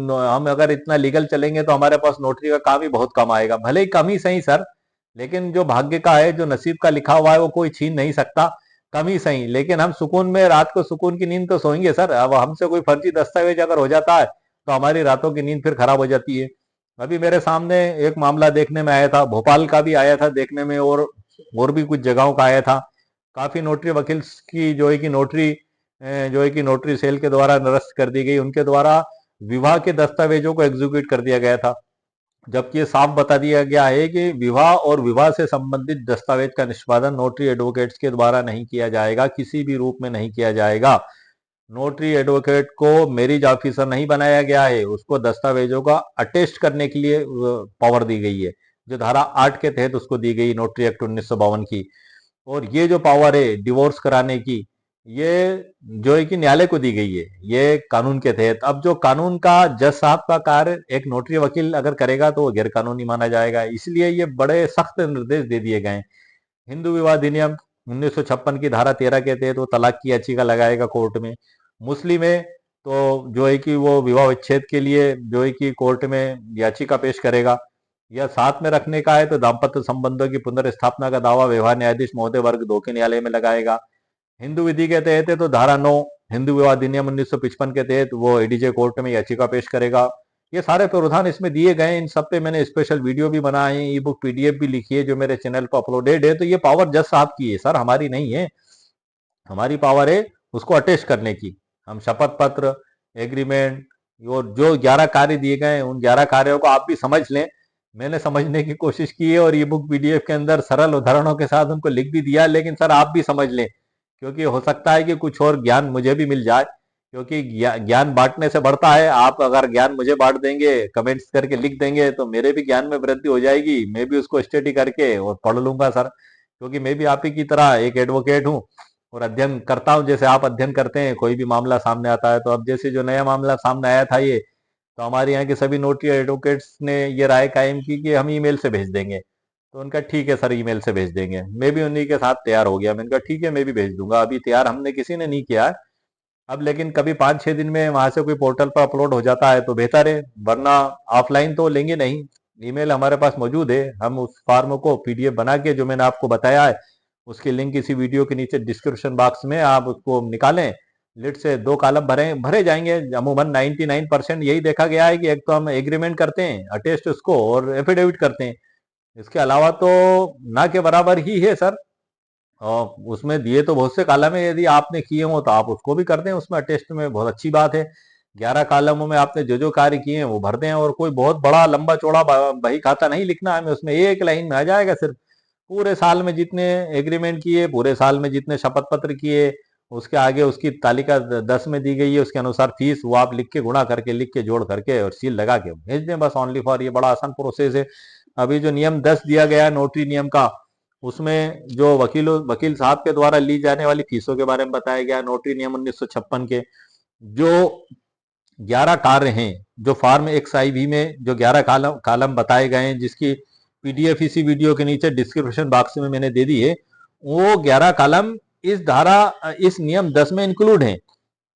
हम अगर इतना लीगल चलेंगे तो हमारे पास नोटरी का काम ही बहुत कम आएगा। भले ही कम ही सही सर, लेकिन जो भाग्य का है, जो नसीब का लिखा हुआ है, वो कोई छीन नहीं सकता। कम ही सही, लेकिन हम सुकून में रात को सुकून की नींद तो सोएंगे सर। अब हमसे कोई फर्जी दस्तावेज अगर हो जाता है तो हमारी रातों की नींद फिर खराब हो जाती है। अभी मेरे सामने एक मामला देखने में आया था, भोपाल का भी आया था देखने में और भी कुछ जगहों का आया था। काफी नोटरी वकील की जो है कि नोटरी सेल के द्वारा निरस्त कर दी गई, उनके द्वारा विवाह के दस्तावेजों को एग्जीक्यूट कर दिया गया था। जबकि ये साफ बता दिया गया है कि विवाह और विवाह से संबंधित दस्तावेज का निष्पादन नोटरी एडवोकेट्स के द्वारा नहीं किया जाएगा, किसी भी रूप में नहीं किया जाएगा। नोटरी एडवोकेट को मैरिज ऑफिसर नहीं बनाया गया है, उसको दस्तावेजों का अटेस्ट करने के लिए पावर दी गई है, जो धारा 8 के तहत उसको दी गई नोटरी एक्ट 1952 की। और ये जो पावर है डिवोर्स कराने की, ये जो है कि न्यायालय को दी गई है, ये कानून के तहत। अब जो कानून का जज साहब का कार्य एक नोटरी वकील अगर करेगा तो वो गैर कानूनी माना जाएगा, इसलिए ये बड़े सख्त निर्देश दे दिए गए हैं। हिंदू विवाह अधिनियम 1956 की धारा 13 के तहत वो तलाक की याचिका लगाएगा कोर्ट में। मुस्लिम है तो जो है कि वो विवाह विच्छेद के लिए जो है कि कोर्ट में याचिका पेश करेगा। या साथ में रखने का है तो दाम्पत्य संबंधों की पुनर्स्थापना का दावा व्यवहार न्यायाधीश महोदय वर्ग 2 के न्यायालय में लगाएगा। हिंदू विधि के तहत है तो धारा 9 हिंदू विवाह अधिनियम 1955 के तहत वो एडीजे कोर्ट में याचिका पेश करेगा। ये सारे प्रावधान इसमें दिए गए हैं। इन सब पे मैंने स्पेशल वीडियो भी बनाए हैं, ई बुक पीडीएफ भी लिखी है जो मेरे चैनल पर अपलोडेड है। तो ये पावर जज साहब की है सर, हमारी नहीं है। हमारी पावर है उसको अटेस्ट करने की। हम शपथ पत्र, एग्रीमेंट और जो 11 कार्य दिए गए हैं उन 11 कार्यों को आप भी समझ लें। मैंने समझने की कोशिश की है और ये बुक पीडीएफ के अंदर सरल उदाहरणों के साथ उनको लिख भी दिया, लेकिन सर आप भी समझ लें, क्योंकि हो सकता है कि कुछ और ज्ञान मुझे भी मिल जाए। क्योंकि ज्ञान बांटने से बढ़ता है। आप अगर ज्ञान मुझे बांट देंगे, कमेंट्स करके लिख देंगे, तो मेरे भी ज्ञान में वृद्धि हो जाएगी, मैं भी उसको स्टडी करके और पढ़ लूंगा सर। क्योंकि मैं भी आप ही की तरह एक एडवोकेट हूँ और अध्ययन करता हूँ, जैसे आप अध्ययन करते हैं। कोई भी मामला सामने आता है तो अब जैसे जो नया मामला सामने आया था ये, तो हमारे यहाँ के सभी नोटरी एडवोकेट्स ने ये राय कायम की कि हम ईमेल से भेज देंगे। तो उनका ठीक है सर, ईमेल से भेज देंगे। मैं भी उन्हीं के साथ तैयार हो गया। मैंने कहा ठीक है, मैं भी भेज दूंगा। अभी तैयार हमने किसी ने नहीं किया है अब, लेकिन कभी 5-6 दिन में वहां से कोई पोर्टल पर अपलोड हो जाता है तो बेहतर है, वरना ऑफलाइन तो लेंगे नहीं। ईमेल हमारे पास मौजूद है, हम उस फॉर्म को पीडीएफ बना के जो मैंने आपको बताया है उसकी लिंक इसी वीडियो के नीचे डिस्क्रिप्शन बॉक्स में आप उसको निकालें। लिट से 2 कॉलम भरे भरे जाएंगे। अमूमन 99% यही देखा गया है कि एक तो हम एग्रीमेंट करते हैं, अटेस्ट उसको और एफिडेविट करते हैं। इसके अलावा तो ना के बराबर ही है सर। और उसमें दिए तो बहुत से कॉलम है, यदि आपने किए हो तो आप उसको भी कर दें उसमें अटेस्ट में, बहुत अच्छी बात है। 11 कॉलमों में आपने जो जो कार्य किए हैं वो भर दें, और कोई बहुत बड़ा लंबा चौड़ा बही खाता नहीं लिखना है हमें, उसमें एक लाइन में आ जाएगा सिर्फ। पूरे साल में जितने एग्रीमेंट किए, पूरे साल में जितने शपथ पत्र किए, उसके आगे उसकी तालिका 10 में दी गई है, उसके अनुसार फीस वो आप लिख के गुणा करके लिख के जोड़ करके और सील लगा के भेज दें बस, ऑनली फॉर। ये बड़ा आसान प्रोसेस है। अभी जो नियम 10 दिया गया है नोटरी नियम का, उसमें जो वकील साहब के द्वारा ली जाने वाली फीसों के बारे में बताया गया। नोटरी नियम 1956 के जो 11 कार्य हैं, जो फार्म XIV में जो 11 कालम बताए गए हैं, जिसकी PDF इसी वीडियो के नीचे डिस्क्रिप्शन बॉक्स में मैंने दे दी है, वो 11 कालम इस नियम 10 में इंक्लूड हैं।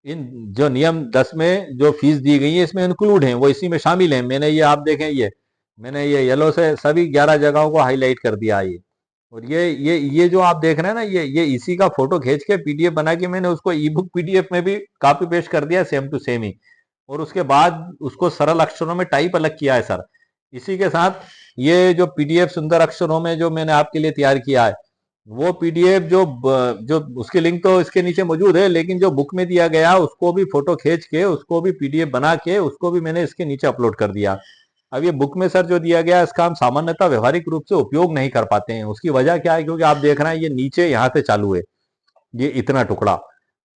इन जो नियम 10 में जो फीस दी गई है इसमें इंक्लूड है, वो इसी में शामिल है। मैंने ये आप देखें, मैंने ये येलो से सभी 11 जगहों को हाईलाइट कर दिया है। और ये जो आप देख रहे हैं ना, ये इसी का फोटो खींच के PDF बना के मैंने उसको ई बुक PDF में भी कॉपी पेस्ट कर दिया, सेम टू सेम ही। और उसके बाद उसको सरल अक्षरों में टाइप अलग किया है सर। इसी के साथ ये जो PDF सुंदर अक्षरों में जो मैंने आपके लिए तैयार किया है, वो PDF जो उसकी लिंक तो इसके नीचे मौजूद है, लेकिन जो बुक में दिया गया उसको भी फोटो खींच के, उसको भी PDF बना के, उसको भी मैंने इसके नीचे अपलोड कर दिया। अब ये बुक में सर जो दिया गया है, इसका हम सामान्यतः व्यवहारिक रूप से उपयोग नहीं कर पाते हैं। उसकी वजह क्या है? क्योंकि आप देख रहे हैं ये नीचे यहाँ से चालू है, ये इतना टुकड़ा।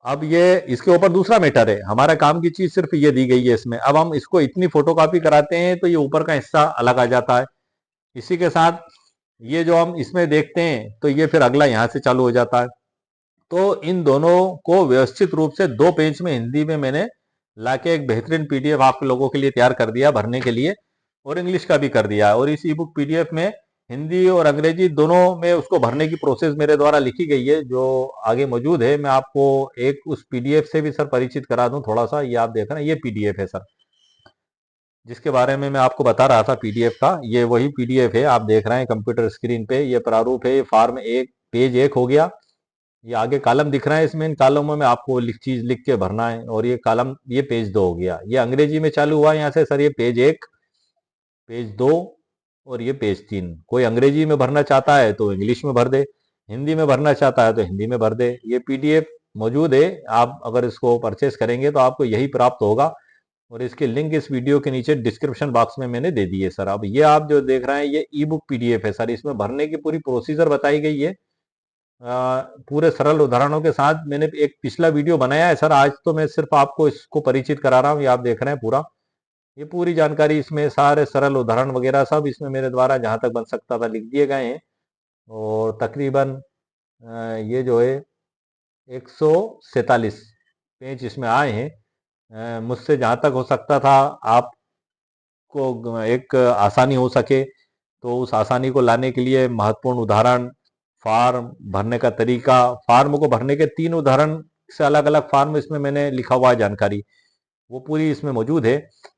अब ये इसके ऊपर दूसरा मैटर है, हमारा काम की चीज सिर्फ ये दी गई है इसमें। अब हम इसको इतनी फोटोकॉपी कराते हैं तो ये ऊपर का हिस्सा अलग आ जाता है। इसी के साथ ये जो हम इसमें देखते हैं तो ये फिर अगला यहाँ से चालू हो जाता है। तो इन दोनों को व्यवस्थित रूप से 2 पेज में हिंदी में मैंने लाके एक बेहतरीन PDF आप लोगों के लिए तैयार कर दिया भरने के लिए, और इंग्लिश का भी कर दिया। और इस ई बुक PDF में हिंदी और अंग्रेजी दोनों में उसको भरने की प्रोसेस मेरे द्वारा लिखी गई है, जो आगे मौजूद है। मैं आपको एक उस PDF से भी सर परिचित करा दूं थोड़ा सा। ये आप देख रहे हैं, ये PDF है सर, जिसके बारे में मैं आपको बता रहा था PDF का। ये वही PDF है, आप देख रहे हैं कंप्यूटर स्क्रीन पे। ये प्रारूप है, फार्म 1 पेज 1 हो गया। ये आगे कॉलम दिख रहा है, इसमें इन कॉलमों में आपको चीज लिख के भरना है। और ये कॉलम, ये पेज 2 हो गया। ये अंग्रेजी में चालू हुआ यहाँ से सर, ये पेज 1, पेज 2 और ये पेज 3। कोई अंग्रेजी में भरना चाहता है तो इंग्लिश में भर दे, हिंदी में भरना चाहता है तो हिंदी में भर दे। ये PDF मौजूद है, आप अगर इसको परचेस करेंगे तो आपको यही प्राप्त होगा। और इसकी लिंक इस वीडियो के नीचे डिस्क्रिप्शन बॉक्स में मैंने दे दी है सर। अब ये आप जो देख रहे हैं ये ई बुक PDF है सर, इसमें भरने की पूरी प्रोसीजर बताई गई है। पूरे सरल उदाहरणों के साथ मैंने एक पिछला वीडियो बनाया है सर। आज तो मैं सिर्फ आपको इसको परिचित करा रहा हूँ। ये आप देख रहे हैं पूरा, ये पूरी जानकारी इसमें, सारे सरल उदाहरण वगैरह सब इसमें मेरे द्वारा जहां तक बन सकता था लिख दिए गए हैं। और तकरीबन ये जो है 147 पेज इसमें आए हैं। मुझसे जहां तक हो सकता था आपको एक आसानी हो सके, तो उस आसानी को लाने के लिए महत्वपूर्ण उदाहरण, फार्म भरने का तरीका, फार्म को भरने के 3 उदाहरण से अलग अलग फार्म इसमें मैंने लिखा हुआ है जानकारी, वो पूरी इसमें मौजूद है।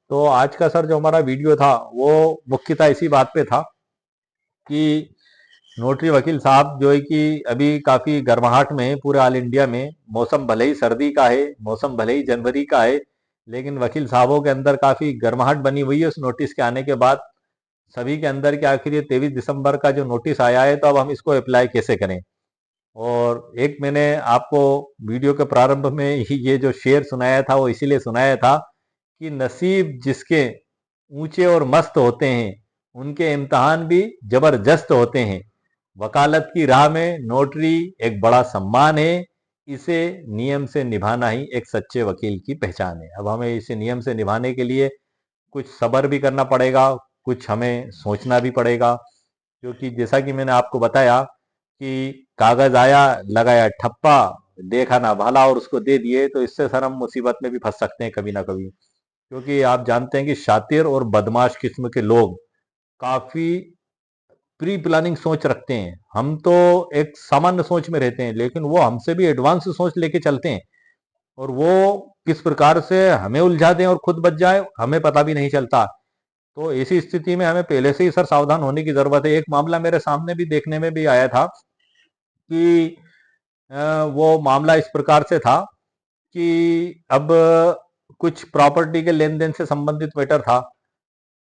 तो आज का सर जो हमारा वीडियो था वो मुख्यतः इसी बात पे था कि नोटरी वकील साहब जो है कि अभी काफी गर्माहट में है पूरे ऑल इंडिया में। मौसम भले ही सर्दी का है, मौसम भले ही जनवरी का है, लेकिन वकील साहबों के अंदर काफी गर्माहट बनी हुई है उस नोटिस के आने के बाद। सभी के अंदर कि आखिर ये 23 दिसंबर का जो नोटिस आया है, तो अब हम इसको अप्लाई कैसे करें। और एक मैंने आपको वीडियो के प्रारंभ में ही ये जो शेर सुनाया था वो इसीलिए सुनाया था कि नसीब जिसके ऊंचे और मस्त होते हैं, उनके इम्तिहान भी जबरदस्त होते हैं। वकालत की राह में नोटरी एक बड़ा सम्मान है, इसे नियम से निभाना ही एक सच्चे वकील की पहचान है। अब हमें इसे नियम से निभाने के लिए कुछ सब्र भी करना पड़ेगा, कुछ हमें सोचना भी पड़ेगा। क्योंकि जैसा कि मैंने आपको बताया कि कागज आया, लगाया ठप्पा, देखा ना भाला और उसको दे दिए, तो इससे सर हम मुसीबत में भी फंस सकते हैं कभी ना कभी। क्योंकि आप जानते हैं कि शातिर और बदमाश किस्म के लोग काफी प्री प्लानिंग सोच रखते हैं। हम तो एक सामान्य सोच में रहते हैं, लेकिन वो हमसे भी एडवांस सोच लेके चलते हैं। और वो किस प्रकार से हमें उलझा दें और खुद बच जाए, हमें पता भी नहीं चलता। तो ऐसी स्थिति में हमें पहले से ही सर सावधान होने की जरूरत है। एक मामला मेरे सामने भी देखने में भी आया था कि वो मामला इस प्रकार से था कि अब कुछ प्रॉपर्टी के लेन देन से संबंधित मैटर था।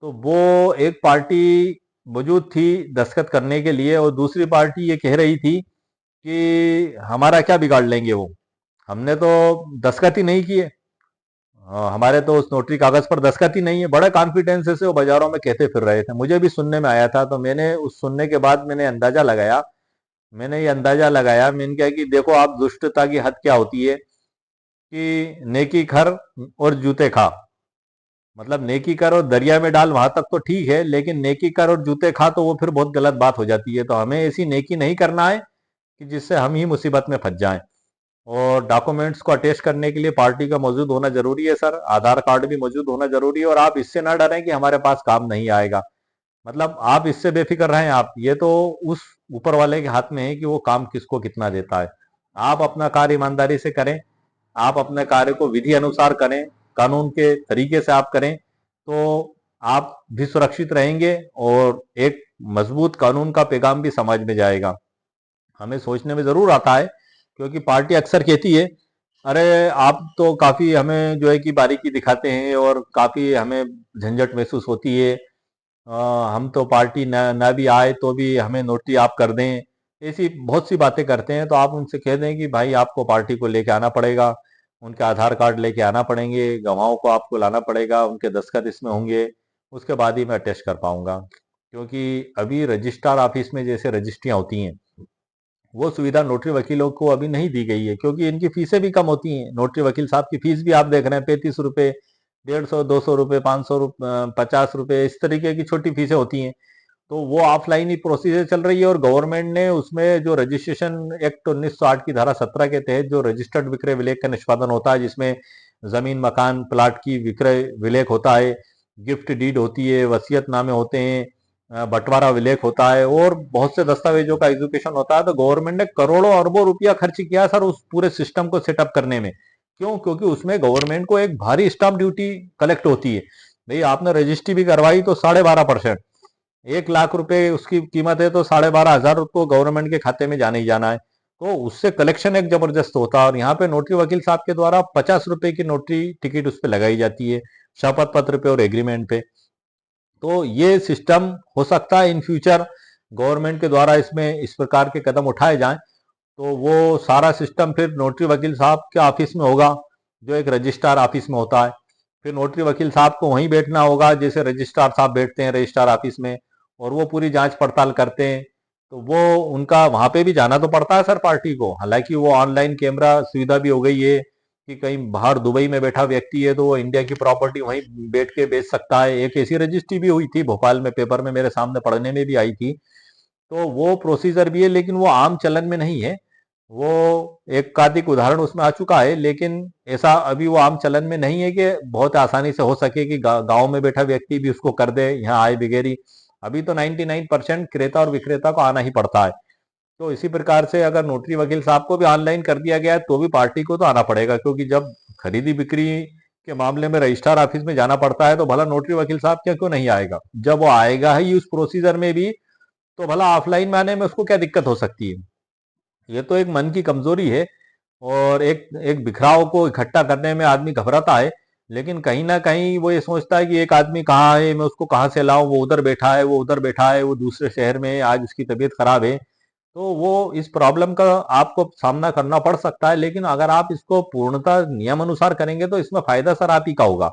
तो वो एक पार्टी मौजूद थी दस्तखत करने के लिए, और दूसरी पार्टी ये कह रही थी कि हमारा क्या बिगाड़ लेंगे वो, हमने तो दस्तखत ही नहीं किए, हमारे तो उस नोटरी कागज पर दस्तखत ही नहीं है। बड़े कॉन्फिडेंस से वो बाजारों में कहते फिर रहे थे। मुझे भी सुनने में आया था, तो मैंने उस सुनने के बाद मैंने अंदाजा लगाया मैंने ये अंदाजा लगाया, मैंने कहा कि देखो आप दुष्टता की हद क्या होती है कि नेकी कर और जूते खा। मतलब नेकी कर और दरिया में डाल वहां तक तो ठीक है, लेकिन नेकी कर और जूते खा तो वो फिर बहुत गलत बात हो जाती है। तो हमें ऐसी नेकी नहीं करना है कि जिससे हम ही मुसीबत में फंस जाएं। और डॉक्यूमेंट्स को अटेस्ट करने के लिए पार्टी का मौजूद होना जरूरी है सर, आधार कार्ड भी मौजूद होना जरूरी है। और आप इससे ना डरें कि हमारे पास काम नहीं आएगा, मतलब आप इससे बेफिक्र रहें। आप ये तो उस ऊपर वाले के हाथ में है कि वो काम किसको कितना देता है। आप अपना कार्य ईमानदारी से करें, आप अपने कार्य को विधि अनुसार करें, कानून के तरीके से आप करें, तो आप भी सुरक्षित रहेंगे और एक मजबूत कानून का पैगाम भी समाज में जाएगा। हमें सोचने में जरूर आता है, क्योंकि पार्टी अक्सर कहती है अरे आप तो काफी हमें जो है कि बारीकी दिखाते हैं और काफी हमें झंझट महसूस होती है, हम तो पार्टी ना भी आए तो भी हमें नोटिस आप कर दें। ऐसी बहुत सी बातें करते हैं। तो आप उनसे कह दें कि भाई आपको पार्टी को लेके आना पड़ेगा, उनके आधार कार्ड लेके आना पड़ेंगे, गवाहों को आपको लाना पड़ेगा, उनके दस्तखत इसमें होंगे, उसके बाद ही मैं अटेस्ट कर पाऊंगा। क्योंकि अभी रजिस्ट्रार ऑफिस में जैसे रजिस्ट्रियां होती हैं, वो सुविधा नोटरी वकीलों को अभी नहीं दी गई है, क्योंकि इनकी फीसें भी कम होती हैं। नोटरी वकील साहब की फीस भी आप देख रहे हैं 35 रुपए, 150, 200 रुपए, 500 रुपए, 50 रुपए, इस तरीके की छोटी फीसें होती हैं। तो वो ऑफलाइन ही प्रोसीजर चल रही है। और गवर्नमेंट ने उसमें जो रजिस्ट्रेशन एक्ट 1908 की धारा 17 के तहत जो रजिस्टर्ड विक्रय विलेख का निष्पादन होता है, जिसमें जमीन मकान प्लाट की विक्रय विलेख होता है, गिफ्ट डीड होती है, वसीयतनामे होते हैं, बंटवारा विलेख होता है और बहुत से दस्तावेजों का एजुकेशन होता है। तो गवर्नमेंट ने करोड़ों अरबों रुपया खर्च किया सर उस पूरे सिस्टम को सेटअप करने में। क्यों? क्योंकि उसमें गवर्नमेंट को एक भारी स्टाम्प ड्यूटी कलेक्ट होती है। भाई आपने रजिस्ट्री भी करवाई तो 12.5%, 1 लाख रुपए उसकी कीमत है, तो 12,500 तो गवर्नमेंट के खाते में जाना ही जाना है। तो उससे कलेक्शन एक जबरदस्त होता है। और यहाँ पे नोटरी वकील साहब के द्वारा 50 रुपए की नोटरी टिकट उस पर लगाई जाती है, शपथ पत्र पे और एग्रीमेंट पे। तो ये सिस्टम हो सकता है इन फ्यूचर गवर्नमेंट के द्वारा इसमें इस प्रकार के कदम उठाए जाएं, तो वो सारा सिस्टम फिर नोटरी वकील साहब के ऑफिस में होगा, जो एक रजिस्ट्रार ऑफिस में होता है। फिर नोटरी वकील साहब को वहीं बैठना होगा जैसे रजिस्ट्रार साहब बैठते हैं रजिस्ट्रार ऑफिस में, और वो पूरी जांच पड़ताल करते हैं। तो वो उनका वहां पे भी जाना तो पड़ता है सर पार्टी को। हालांकि वो ऑनलाइन कैमरा सुविधा भी हो गई है कि कहीं बाहर दुबई में बैठा व्यक्ति है तो वो इंडिया की प्रॉपर्टी वहीं बैठ के बेच सकता है। एक ऐसी रजिस्ट्री भी हुई थी भोपाल में, पेपर में मेरे सामने पढ़ने में भी आई थी। तो वो प्रोसीजर भी है, लेकिन वो आम चलन में नहीं है। वो एक आधिक उदाहरण उसमें आ चुका है, लेकिन ऐसा अभी वो आम चलन में नहीं है कि बहुत आसानी से हो सके कि गांव में बैठा व्यक्ति भी उसको कर दे यहाँ आए बगैर ही। अभी तो 99% क्रेता और विक्रेता को आना ही पड़ता है। तो इसी प्रकार से अगर नोटरी वकील साहब को भी ऑनलाइन कर दिया गया है तो भी पार्टी को तो आना पड़ेगा, क्योंकि जब खरीदी बिक्री के मामले में रजिस्ट्रार ऑफिस में जाना पड़ता है तो भला नोटरी वकील साहब क्या क्यों नहीं आएगा। जब वो आएगा ही उस प्रोसीजर में भी, तो भला ऑफलाइन में आने में उसको क्या दिक्कत हो सकती है। ये तो एक मन की कमजोरी है, और एक एक बिखराव को इकट्ठा करने में आदमी घबराता है। लेकिन कहीं ना कहीं वो ये सोचता है कि एक आदमी कहाँ है, मैं उसको कहाँ से लाऊं, वो उधर बैठा है, वो उधर बैठा है, वो दूसरे शहर में है, आज उसकी तबीयत खराब है। तो वो इस प्रॉब्लम का आपको सामना करना पड़ सकता है। लेकिन अगर आप इसको पूर्णतः नियम अनुसार करेंगे तो इसमें फायदा सर आप ही का होगा।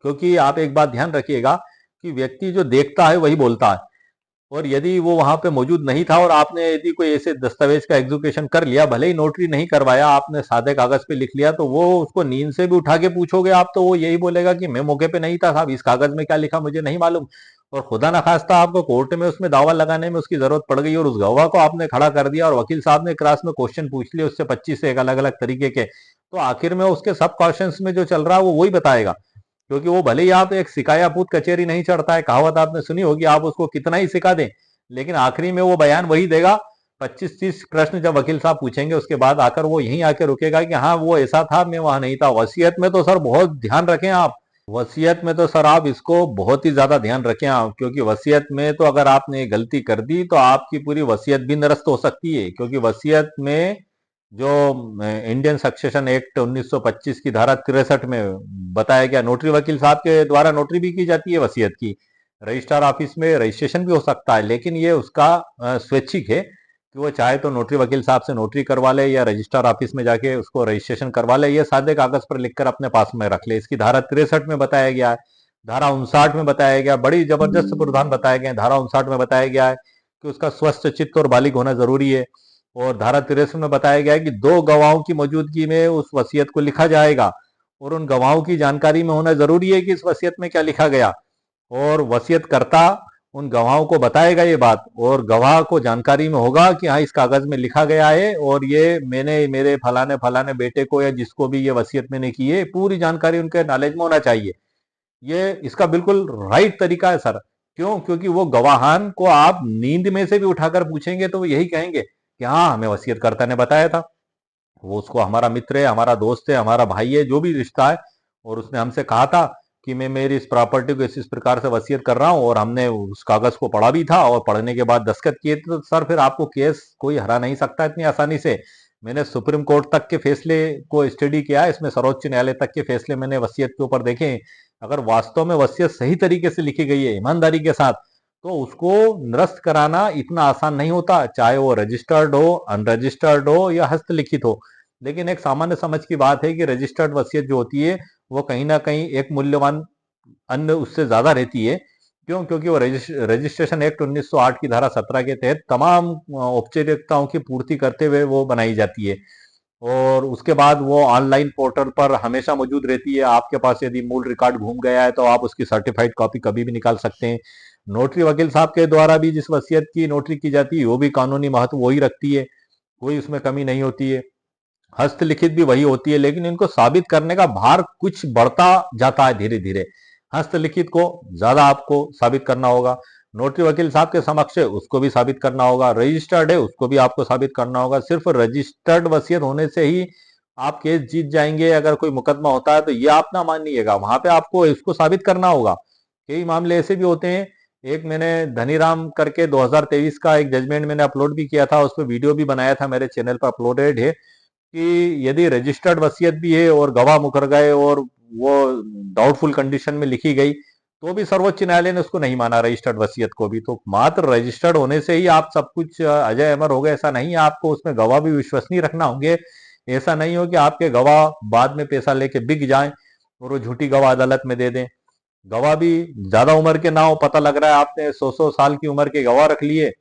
क्योंकि आप एक बात ध्यान रखिएगा कि व्यक्ति जो देखता है वही बोलता है। और यदि वो वहां पे मौजूद नहीं था और आपने यदि कोई ऐसे दस्तावेज का एग्जीक्यूशन कर लिया, भले ही नोटरी नहीं करवाया, आपने सादे कागज पे लिख लिया, तो वो उसको नींद से भी उठा के पूछोगे आप तो वो यही बोलेगा कि मैं मौके पे नहीं था साहब, इस कागज में क्या लिखा मुझे नहीं मालूम। और खुदा ना खास्ता आपको कोर्ट में उसमें दावा लगाने में उसकी जरूरत पड़ गई और उस गवाह को आपने खड़ा कर दिया और वकील साहब ने क्लास में क्वेश्चन पूछ लिए उससे 25 से एक अलग अलग तरीके के, तो आखिर में उसके सब क्वेश्चन में जो चल रहा है वो वही बताएगा। क्योंकि वो भले ही आप एक सिकायापूत कचेरी नहीं चढ़ता है, कहावत आपने सुनी होगी, आप उसको कितना ही सिखा दें, लेकिन आखिरी में वो बयान वही देगा। 25-30 प्रश्न जब वकील साहब पूछेंगे उसके बाद आकर वो यहीं आके रुकेगा कि हाँ वो ऐसा था, मैं वहां नहीं था। वसीयत में तो सर बहुत ध्यान रखें आप, वसीयत में तो सर आप इसको बहुत ही ज्यादा ध्यान रखें आप, क्योंकि वसीयत में तो अगर आपने गलती कर दी तो आपकी पूरी वसीयत भी निरस्त हो सकती है। क्योंकि वसीयत में जो इंडियन सक्सेशन एक्ट 1925 की धारा 63 में बताया गया, नोटरी वकील साहब के द्वारा नोटरी भी की जाती है वसीयत की, रजिस्ट्रार ऑफिस में रजिस्ट्रेशन भी हो सकता है, लेकिन ये उसका स्वैच्छिक है कि वो चाहे तो नोटरी वकील साहब से नोटरी करवा ले या रजिस्ट्रार ऑफिस में जाके उसको रजिस्ट्रेशन करवा ले, ये सादे कागज पर लिखकर अपने पास में रख ले। इसकी धारा 63 में बताया गया है, धारा 59 में बताया गया, बड़ी जबरदस्त प्रावधान बताए गए हैं। धारा 59 में बताया गया है कि उसका स्वस्थ चित्त और बालिग होना जरूरी है। और धारा 63 में बताया गया है कि 2 गवाहों की मौजूदगी में उस वसीयत को लिखा जाएगा और उन गवाहों की जानकारी में होना जरूरी है कि इस वसीयत में क्या लिखा गया। और वसीयतकर्ता उन गवाहों को बताएगा ये बात, और गवाह को जानकारी में होगा कि हाँ, इस कागज में लिखा गया है और ये मैंने मेरे फलाने फलाने बेटे को या जिसको भी ये वसीयत मैंने की है, पूरी जानकारी उनके नॉलेज में होना चाहिए। ये इसका बिल्कुल राइट तरीका है सर। क्यों? क्योंकि वो गवाहान को आप नींद में से भी उठाकर पूछेंगे तो वो यही कहेंगे कि हाँ, हमें वसीयतकर्ता ने बताया था। वो उसको हमारा मित्र है, हमारा दोस्त है, हमारा भाई है, जो भी रिश्ता है, और उसने हमसे कहा था कि मैं मेरी इस प्रॉपर्टी को इस प्रकार से वसीयत कर रहा हूं, और हमने उस कागज को पढ़ा भी था और पढ़ने के बाद दस्तखत किए थे। तो सर फिर आपको केस कोई हरा नहीं सकता इतनी आसानी से। मैंने सुप्रीम कोर्ट तक के फैसले को स्टडी किया है, इसमें सर्वोच्च न्यायालय तक के फैसले मैंने वसीयत के ऊपर देखे। अगर वास्तव में वसीयत सही तरीके से लिखी गई है, ईमानदारी के साथ, तो उसको निरस्त कराना इतना आसान नहीं होता, चाहे वो रजिस्टर्ड हो, अनरजिस्टर्ड हो या हस्तलिखित हो। लेकिन एक सामान्य समझ की बात है कि रजिस्टर्ड वसीयत जो होती है वो कहीं ना कहीं एक मूल्यवान अन्य उससे ज्यादा रहती है। क्यों? क्योंकि वो रजिस्ट्रेशन एक्ट 1908 की धारा 17 के तहत तमाम औपचारिकताओं की पूर्ति करते हुए वो बनाई जाती है, और उसके बाद वो ऑनलाइन पोर्टल पर हमेशा मौजूद रहती है। आपके पास यदि मूल रिकॉर्ड घूम गया है तो आप उसकी सर्टिफाइड कॉपी कभी भी निकाल सकते हैं। नोटरी वकील साहब के द्वारा भी जिस वसीयत की नोटरी की जाती है वो भी कानूनी महत्व वही रखती है, कोई उसमें कमी नहीं होती है। हस्तलिखित भी वही होती है, लेकिन इनको साबित करने का भार कुछ बढ़ता जाता है धीरे धीरे। हस्तलिखित को ज्यादा आपको साबित करना होगा, नोटरी वकील साहब के समक्ष है उसको भी साबित करना होगा, रजिस्टर्ड है उसको भी आपको साबित करना होगा। सिर्फ रजिस्टर्ड वसीयत होने से ही आप केस जीत जाएंगे, अगर कोई मुकदमा होता है तो ये आप ना मानिएगा, वहां पे आपको इसको साबित करना होगा। कई मामले ऐसे भी होते हैं। एक मैंने धनीराम करके 2023 का एक जजमेंट मैंने अपलोड भी किया था, उस पर वीडियो भी बनाया था, मेरे चैनल पर अपलोडेड है, कि यदि रजिस्टर्ड वसीयत भी है और गवाह मुकर गए और वो डाउटफुल कंडीशन में लिखी गई, तो भी सर्वोच्च न्यायालय ने उसको नहीं माना रजिस्टर्ड वसीयत को भी। तो मात्र रजिस्टर्ड होने से ही आप सब कुछ अजय अमर हो गए ऐसा नहीं है, आपको उसमें गवाह भी विश्वसनीय रखना होंगे। ऐसा नहीं हो कि आपके गवाह बाद में पैसा लेके बिक जाएं और वो झूठी गवाह अदालत में दे दें। गवाह भी ज्यादा उम्र के ना हो, पता लग रहा है आपने 100 साल की उम्र के गवाह रख लिए,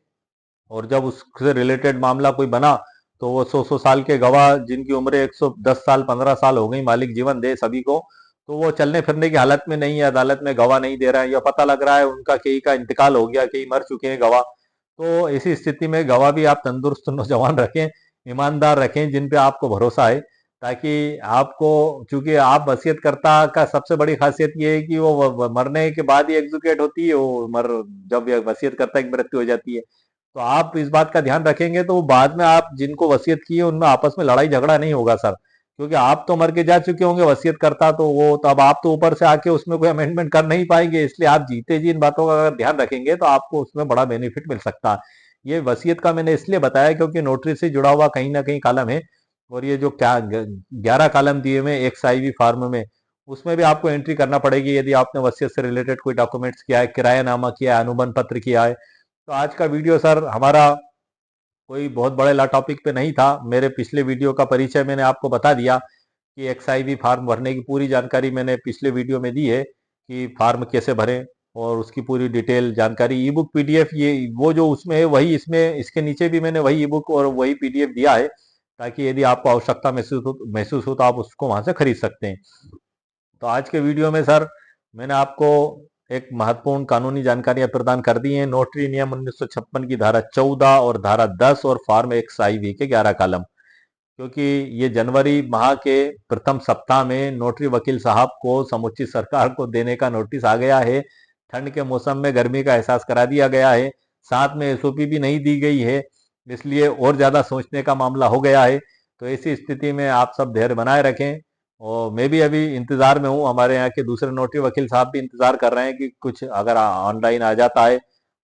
और जब उससे रिलेटेड मामला कोई बना तो वो 100 साल के गवाह जिनकी उम्र 110 साल 15 साल हो गई, मालिक जीवन दे सभी को, तो वो चलने फिरने की हालत में नहीं है, अदालत में गवाह नहीं दे रहा है, या पता लग रहा है उनका कई का इंतकाल हो गया, कई मर चुके हैं गवाह। तो ऐसी स्थिति में गवाह भी आप तंदुरुस्त नौजवान रखें, ईमानदार रखें, जिन पे आपको भरोसा है, ताकि आपको, चूंकि आप वसीयतकर्ता का सबसे बड़ी खासियत ये है कि वो मरने के बाद ही एग्जीक्यूट होती है, वो जब वसीयतकर्ता की मृत्यु हो जाती है, तो आप इस बात का ध्यान रखेंगे तो बाद में आप जिनको वसीयत की है उनमें आपस में लड़ाई झगड़ा नहीं होगा सर। क्योंकि आप तो मर के जा चुके होंगे, वसीयत करता तो वो, तो अब आप तो ऊपर से आके उसमें कोई अमेंडमेंट कर नहीं पाएंगे, इसलिए आप जीते जी इन बातों का अगर ध्यान रखेंगे तो आपको उसमें बड़ा बेनिफिट मिल सकता है। ये वसीयत का मैंने इसलिए बताया क्योंकि नोटरी से जुड़ा हुआ कहीं ना कहीं कॉलम है, और ये जो क्या 11 कॉलम दिए हुए एक्स आई वी फार्म में, उसमें भी आपको एंट्री करना पड़ेगी यदि आपने वसीयत से रिलेटेड कोई डॉक्यूमेंट्स किया है, किरायानामा किया है, अनुबंध पत्र किया है। तो आज का वीडियो सर हमारा कोई बहुत बड़े टॉपिक पे नहीं था, मेरे पिछले वीडियो का परिचय मैंने आपको बता दिया कि एक्सआईवी फार्म भरने की पूरी जानकारी मैंने पिछले वीडियो में दी है कि फार्म कैसे भरें, और उसकी पूरी डिटेल जानकारी ई बुक पीडीएफ, ये वो जो उसमें है वही इसमें, इसके नीचे भी मैंने वही ई बुक और वही पीडीएफ दिया है, ताकि यदि आपको आवश्यकता महसूस हो तो आप उसको वहां से खरीद सकते हैं। तो आज के वीडियो में सर मैंने आपको एक महत्वपूर्ण कानूनी जानकारियां प्रदान कर दी हैं। नोटरी नियम 1956 की धारा 14 और धारा 10 और फार्म एक्स आई वी के 11 कॉलम, क्योंकि ये जनवरी माह के प्रथम सप्ताह में नोटरी वकील साहब को समुचित सरकार को देने का नोटिस आ गया है। ठंड के मौसम में गर्मी का एहसास करा दिया गया है, साथ में एसओपी भी नहीं दी गई है, इसलिए और ज्यादा सोचने का मामला हो गया है। तो ऐसी स्थिति में आप सब धैर्य बनाए रखें, और मैं भी अभी इंतजार में हूँ, हमारे यहाँ के दूसरे नोटरी वकील साहब भी इंतजार कर रहे हैं कि कुछ अगर ऑनलाइन आ जाता है,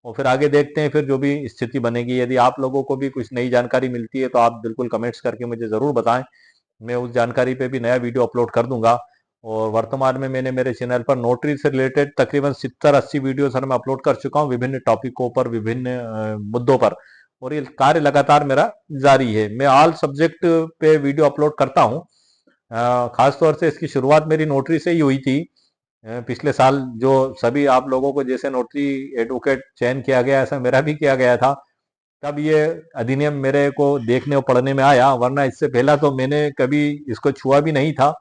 और फिर आगे देखते हैं फिर जो भी स्थिति बनेगी। यदि आप लोगों को भी कुछ नई जानकारी मिलती है तो आप बिल्कुल कमेंट्स करके मुझे जरूर बताएं, मैं उस जानकारी पे भी नया वीडियो अपलोड कर दूंगा। और वर्तमान में मैंने मेरे चैनल पर नोटरी से रिलेटेड तकरीबन 70-80 वीडियो सर मैं अपलोड कर चुका हूँ, विभिन्न टॉपिकों पर, विभिन्न मुद्दों पर, और ये कार्य लगातार मेरा जारी है। मैं ऑल सब्जेक्ट पे वीडियो अपलोड करता हूँ। खास तौर से इसकी शुरुआत मेरी नोटरी से ही हुई थी, पिछले साल जो सभी आप लोगों को जैसे नोटरी एडवोकेट चयन किया गया, ऐसा मेरा भी किया गया था। तब ये अधिनियम मेरे को देखने और पढ़ने में आया, वरना इससे पहला तो मैंने कभी इसको छुआ भी नहीं था,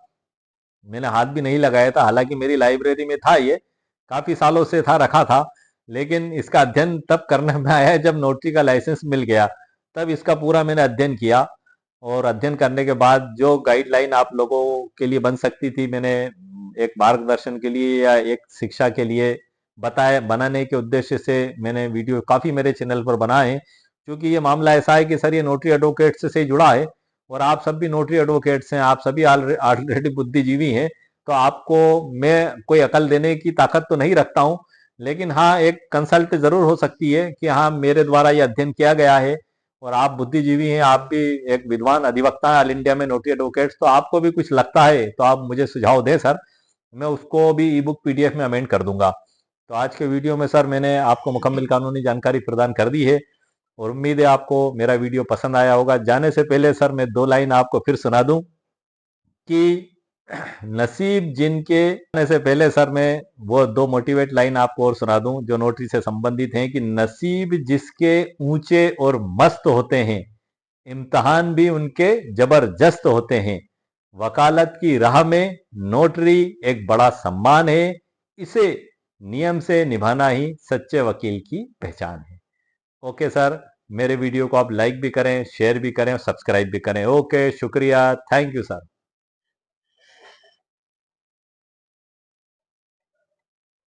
मैंने हाथ भी नहीं लगाया था। हालांकि मेरी लाइब्रेरी में था, ये काफी सालों से था, रखा था। लेकिन इसका अध्ययन तब करने में आया है जब नोटरी का लाइसेंस मिल गया, तब इसका पूरा मैंने अध्ययन किया। और अध्ययन करने के बाद जो गाइडलाइन आप लोगों के लिए बन सकती थी, मैंने एक मार्गदर्शन के लिए या एक शिक्षा के लिए बताए, बनाने के उद्देश्य से मैंने वीडियो काफी मेरे चैनल पर बनाए। क्योंकि ये मामला ऐसा है कि सर ये नोटरी एडवोकेट से ही जुड़ा है, और आप सब भी नोटरी एडवोकेट्स हैं, आप सभी ऑलरेडी बुद्धिजीवी हैं। तो आपको मैं कोई अकल देने की ताकत तो नहीं रखता हूं, लेकिन हाँ एक कंसल्ट जरूर हो सकती है कि हाँ मेरे द्वारा ये अध्ययन किया गया है, और आप बुद्धिजीवी हैं, आप भी एक विद्वान अधिवक्ता है ऑल इंडिया में नोटरी एडवोकेट्स, तो आपको भी कुछ लगता है तो आप मुझे सुझाव दें सर, मैं उसको भी ई बुक पीडीएफ में अमेंड कर दूंगा। तो आज के वीडियो में सर मैंने आपको मुकम्मल कानूनी जानकारी प्रदान कर दी है, और उम्मीद है आपको मेरा वीडियो पसंद आया होगा। जाने से पहले सर मैं दो लाइन आपको फिर सुना दूं कि नसीब जिनके, आने से पहले सर मैं वो दो मोटिवेट लाइन आपको और सुना दूं जो नोटरी से संबंधित हैं, कि नसीब जिसके ऊंचे और मस्त होते हैं, इम्तहान भी उनके जबरदस्त होते हैं। वकालत की राह में नोटरी एक बड़ा सम्मान है, इसे नियम से निभाना ही सच्चे वकील की पहचान है। ओके सर, मेरे वीडियो को आप लाइक भी करें, शेयर भी करें और सब्सक्राइब भी करें। ओके, शुक्रिया, थैंक यू सर।